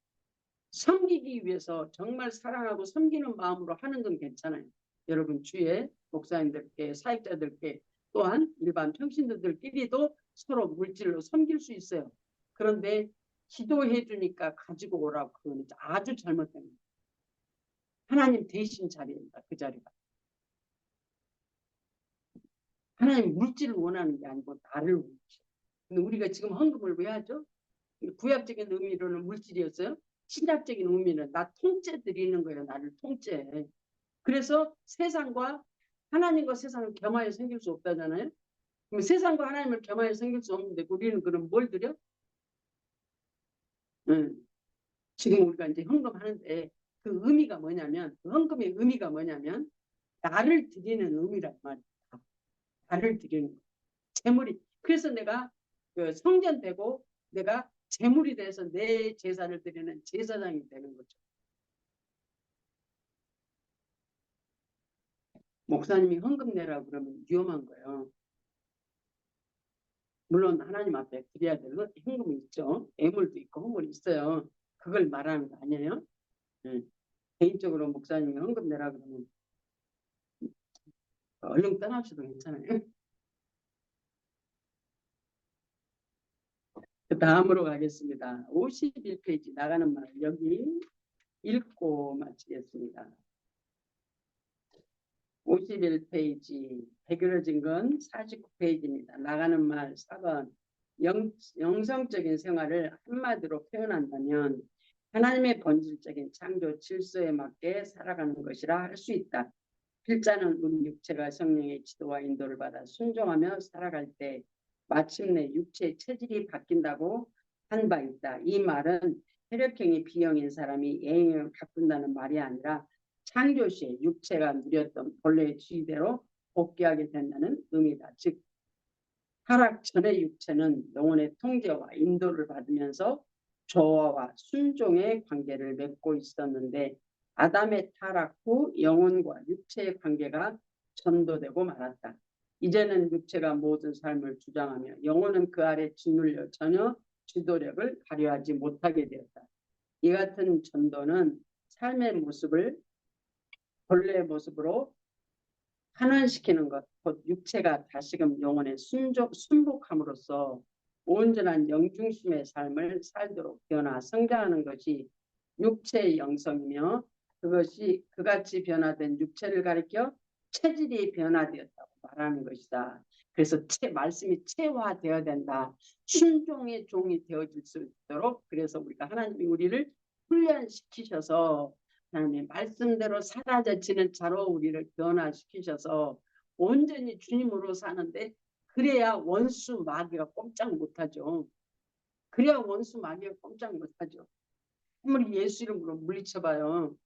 섬기기 위해서 정말 사랑하고 섬기는 마음으로 하는 건 괜찮아요. 여러분 주위에 목사님들께 사역자들께 또한 일반 평신도들끼리도 서로 물질로 섬길 수 있어요. 그런데 기도해 주니까 가지고 오라고 그건 아주 잘못된 거예요. 하나님 대신 자리입니다. 그 자리가. 하나님 물질을 원하는 게 아니고 나를 원하셔. 근데 우리가 지금 헌금을 왜 하죠? 구약적인 의미로는 물질이었어요. 신약적인 의미는 나 통째 드리는 거예요. 나를 통째. 그래서 세상과 하나님과 세상을 겸하여 생길 수 없다잖아요. 그럼 세상과 하나님을 겸하여 생길 수 없는데 우리는 그럼 뭘 드려? 지금 우리가 이제 헌금하는데 그 의미가 뭐냐면 그 헌금의 의미가 뭐냐면 나를 드리는 의미란 말이야. 나를 드리는 거. 재물이 그래서 내가 그 성전되고 내가 재물이 돼서 내 제사를 드리는 제사장이 되는 거죠. 목사님이 헌금 내라고 그러면 위험한 거예요. 물론 하나님 앞에 드려야 될 헌금이 있죠. 애물도 있고 헌물이 있어요. 그걸 말하는 거 아니에요. 개인적으로 목사님이 헌금 내라 그러면 얼른 떠나셔도 괜찮아요. 그 다음으로 가겠습니다. 51페이지 나가는 말 여기 읽고 마치겠습니다. 51페이지, 베그러진 건 49페이지입니다. 나가는 말 4번. 영성적인 생활을 한마디로 표현한다면 하나님의 본질적인 창조 질서에 맞게 살아가는 것이라 할 수 있다. 필자는 우리 육체가 성령의 지도와 인도를 받아 순종하며 살아갈 때 마침내 육체의 체질이 바뀐다고 한 바 있다. 이 말은 혈액형이 B형인 사람이 A형을 바꾼다는 말이 아니라 창조 시에 육체가 누렸던 본래의 지위대로 복귀하게 된다는 의미다. 즉 타락 전의 육체는 영혼의 통제와 인도를 받으면서 조화와 순종의 관계를 맺고 있었는데 아담의 타락 후 영혼과 육체의 관계가 전도되고 말았다. 이제는 육체가 모든 삶을 주장하며 영혼은 그 아래 짓눌려 전혀 주도력을 발휘하지 못하게 되었다. 이 같은 전도는 삶의 모습을 본래의 모습으로 환원시키는 것, 곧 육체가 다시금 영혼의 순복함으로써 온전한 영중심의 삶을 살도록 변화, 성장하는 것이 육체의 영성이며 그것이 그같이 변화된 육체를 가리켜 체질이 변화되었다고 말하는 것이다. 그래서 말씀이 체화되어야 된다. 순종의 종이 되어질 수 있도록 그래서 우리가 하나님이 우리를 훈련시키셔서 하나님 말씀대로 사라져지는 자로 우리를 변화시키셔서 온전히 주님으로 사는데 그래야 원수 마귀가 꼼짝 못하죠. 그래야 원수 마귀가 꼼짝 못하죠. 아무리 예수 이름으로 물리쳐봐요.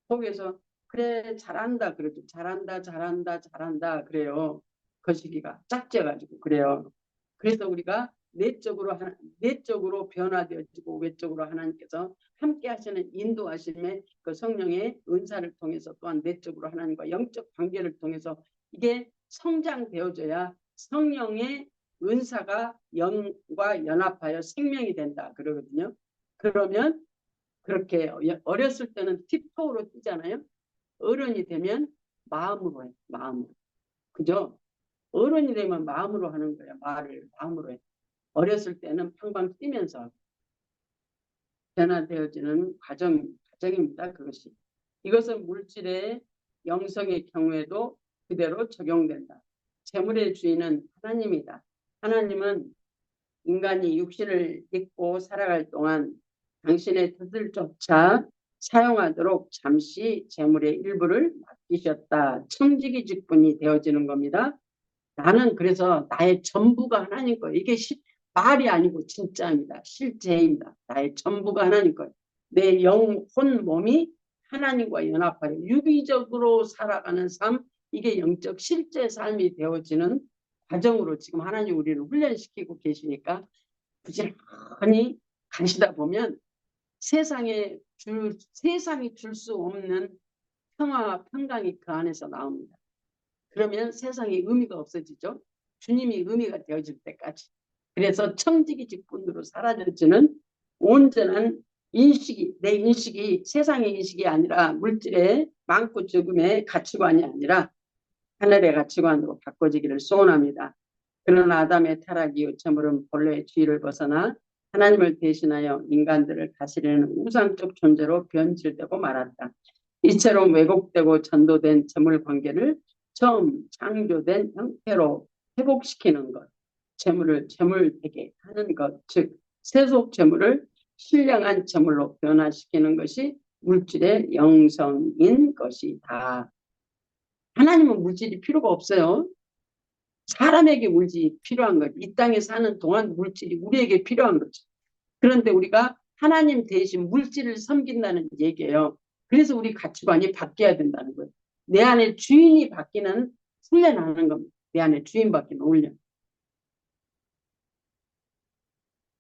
거기에서 그래 잘한다 그래도 잘한다 그래요. 거시기가 짝져가지고 그래요. 그래서 우리가 내적으로 변화되어지고 외적으로 하나님께서 함께 하시는 인도하심의 그 성령의 은사를 통해서 또한 내적으로 하나님과 영적 관계를 통해서 이게 성장되어져야 성령의 은사가 영과 연합하여 생명이 된다 그러거든요. 그러면 그렇게 어렸을 때는 tiptoe로 뛰잖아요. 어른이 되면 마음으로 해. 마음으로. 그죠? 어른이 되면 마음으로 하는 거야. 말을 마음으로 해. 어렸을 때는 팡팡 뛰면서 변화되어지는 과정입니다. 그것이. 이것은 물질의 영성의 경우에도 그대로 적용된다. 재물의 주인은 하나님이다. 하나님은 인간이 육신을 입고 살아갈 동안 당신의 뜻을 쫓아 사용하도록 잠시 재물의 일부를 맡기셨다. 청지기 직분이 되어지는 겁니다. 나는 그래서 나의 전부가 하나님 거예요. 이게 말이 아니고 진짜입니다. 실제입니다. 나의 전부가 하나님 거예요. 내 영, 혼, 몸이 하나님과 연합하여 유기적으로 살아가는 삶, 이게 영적 실제 삶이 되어지는 과정으로 지금 하나님 우리를 훈련시키고 계시니까 부지런히 가시다 보면 세상이 줄 수 없는 평화와 평강이 그 안에서 나옵니다. 그러면 세상에 의미가 없어지죠. 주님이 의미가 되어질 때까지. 그래서 청지기 직분으로 사라져지는 온전한 인식이, 내 인식이 세상의 인식이 아니라 물질의 많고 적음의 가치관이 아니라 하늘의 가치관으로 바꿔지기를 소원합니다. 그러나 아담의 타락 이후 저물은 본래의 주의를 벗어나 하나님을 대신하여 인간들을 다스리는 우상적 존재로 변질되고 말았다. 이처럼 왜곡되고 전도된 재물 관계를 처음 창조된 형태로 회복시키는 것, 재물을 재물되게 하는 것, 즉 세속 재물을 신령한 재물로 변화시키는 것이 물질의 영성인 것이다. 하나님은 물질이 필요가 없어요. 사람에게 물질이 필요한 거죠. 이 땅에 사는 동안 물질이 우리에게 필요한 거죠. 그런데 우리가 하나님 대신 물질을 섬긴다는 얘기예요. 그래서 우리 가치관이 바뀌어야 된다는 거예요. 내 안에 주인이 바뀌는 훈련하는 겁니다. 내 안에 주인 바뀌는 훈련.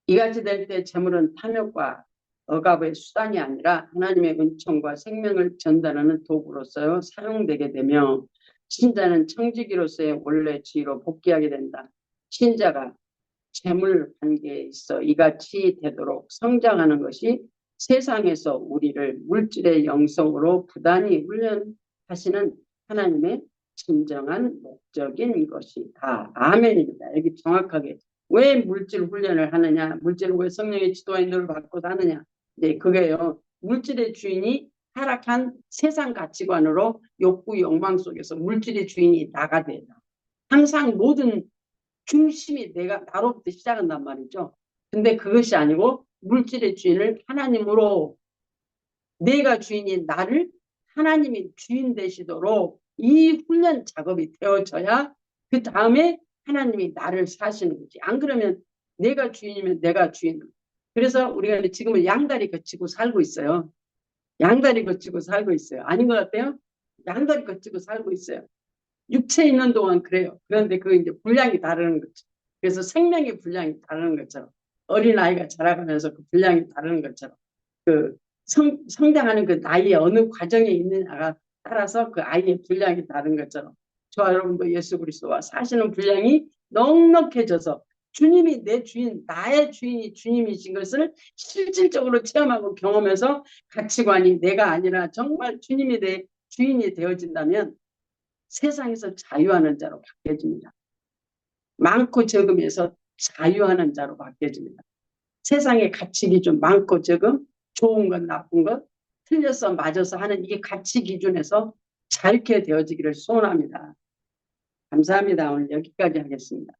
이같이 될 때 재물은 탐욕과 억압의 수단이 아니라 하나님의 은총과 생명을 전달하는 도구로서 사용되게 되며 신자는 청지기로서의 원래 지위로 복귀하게 된다. 신자가 재물 관계에 있어 이같이 되도록 성장하는 것이 세상에서 우리를 물질의 영성으로 부단히 훈련하시는 하나님의 진정한 목적인 것이다. 아멘입니다. 여기 정확하게 왜 물질 훈련을 하느냐, 물질을 왜 성령의 지도와 인도를 받고 사느냐. 네, 그게요. 물질의 주인이 타락한 세상 가치관으로 욕구, 욕망 속에서 물질의 주인이 나가 된다. 항상 모든 중심이 나로부터 시작한단 말이죠. 근데 그것이 아니고 물질의 주인을 하나님으로 내가 주인인 나를 하나님이 주인 되시도록 이 훈련 작업이 되어져야 그 다음에 하나님이 나를 사시는 거지. 안 그러면 내가 주인이면 내가 주인. 그래서 우리가 지금은 양다리 거치고 살고 있어요. 양다리 거치고 살고 있어요. 아닌 것 같아요? 양다리 거치고 살고 있어요. 육체 있는 동안 그래요. 그런데 그 이제 분량이 다르는 거죠. 그래서 생명의 분량이 다르는 것처럼 어린아이가 자라가면서 그 분량이 다르는 것처럼 그 성장하는 그 나이에 어느 과정에 있느냐가 따라서 그 아이의 분량이 다른 것처럼 저와 여러분도 예수 그리스도와 사시는 분량이 넉넉해져서 주님이 내 주인, 나의 주인이 주님이신 것을 실질적으로 체험하고 경험해서 가치관이 내가 아니라 정말 주님이 내 주인이 되어진다면 세상에서 자유하는 자로 바뀌어집니다. 많고 적음에서 자유하는 자로 바뀌어집니다. 세상의 가치 기준 많고 적음, 좋은 것 나쁜 것, 틀려서 맞아서 하는 이게 가치 기준에서 자유케 되어지기를 소원합니다. 감사합니다. 오늘 여기까지 하겠습니다.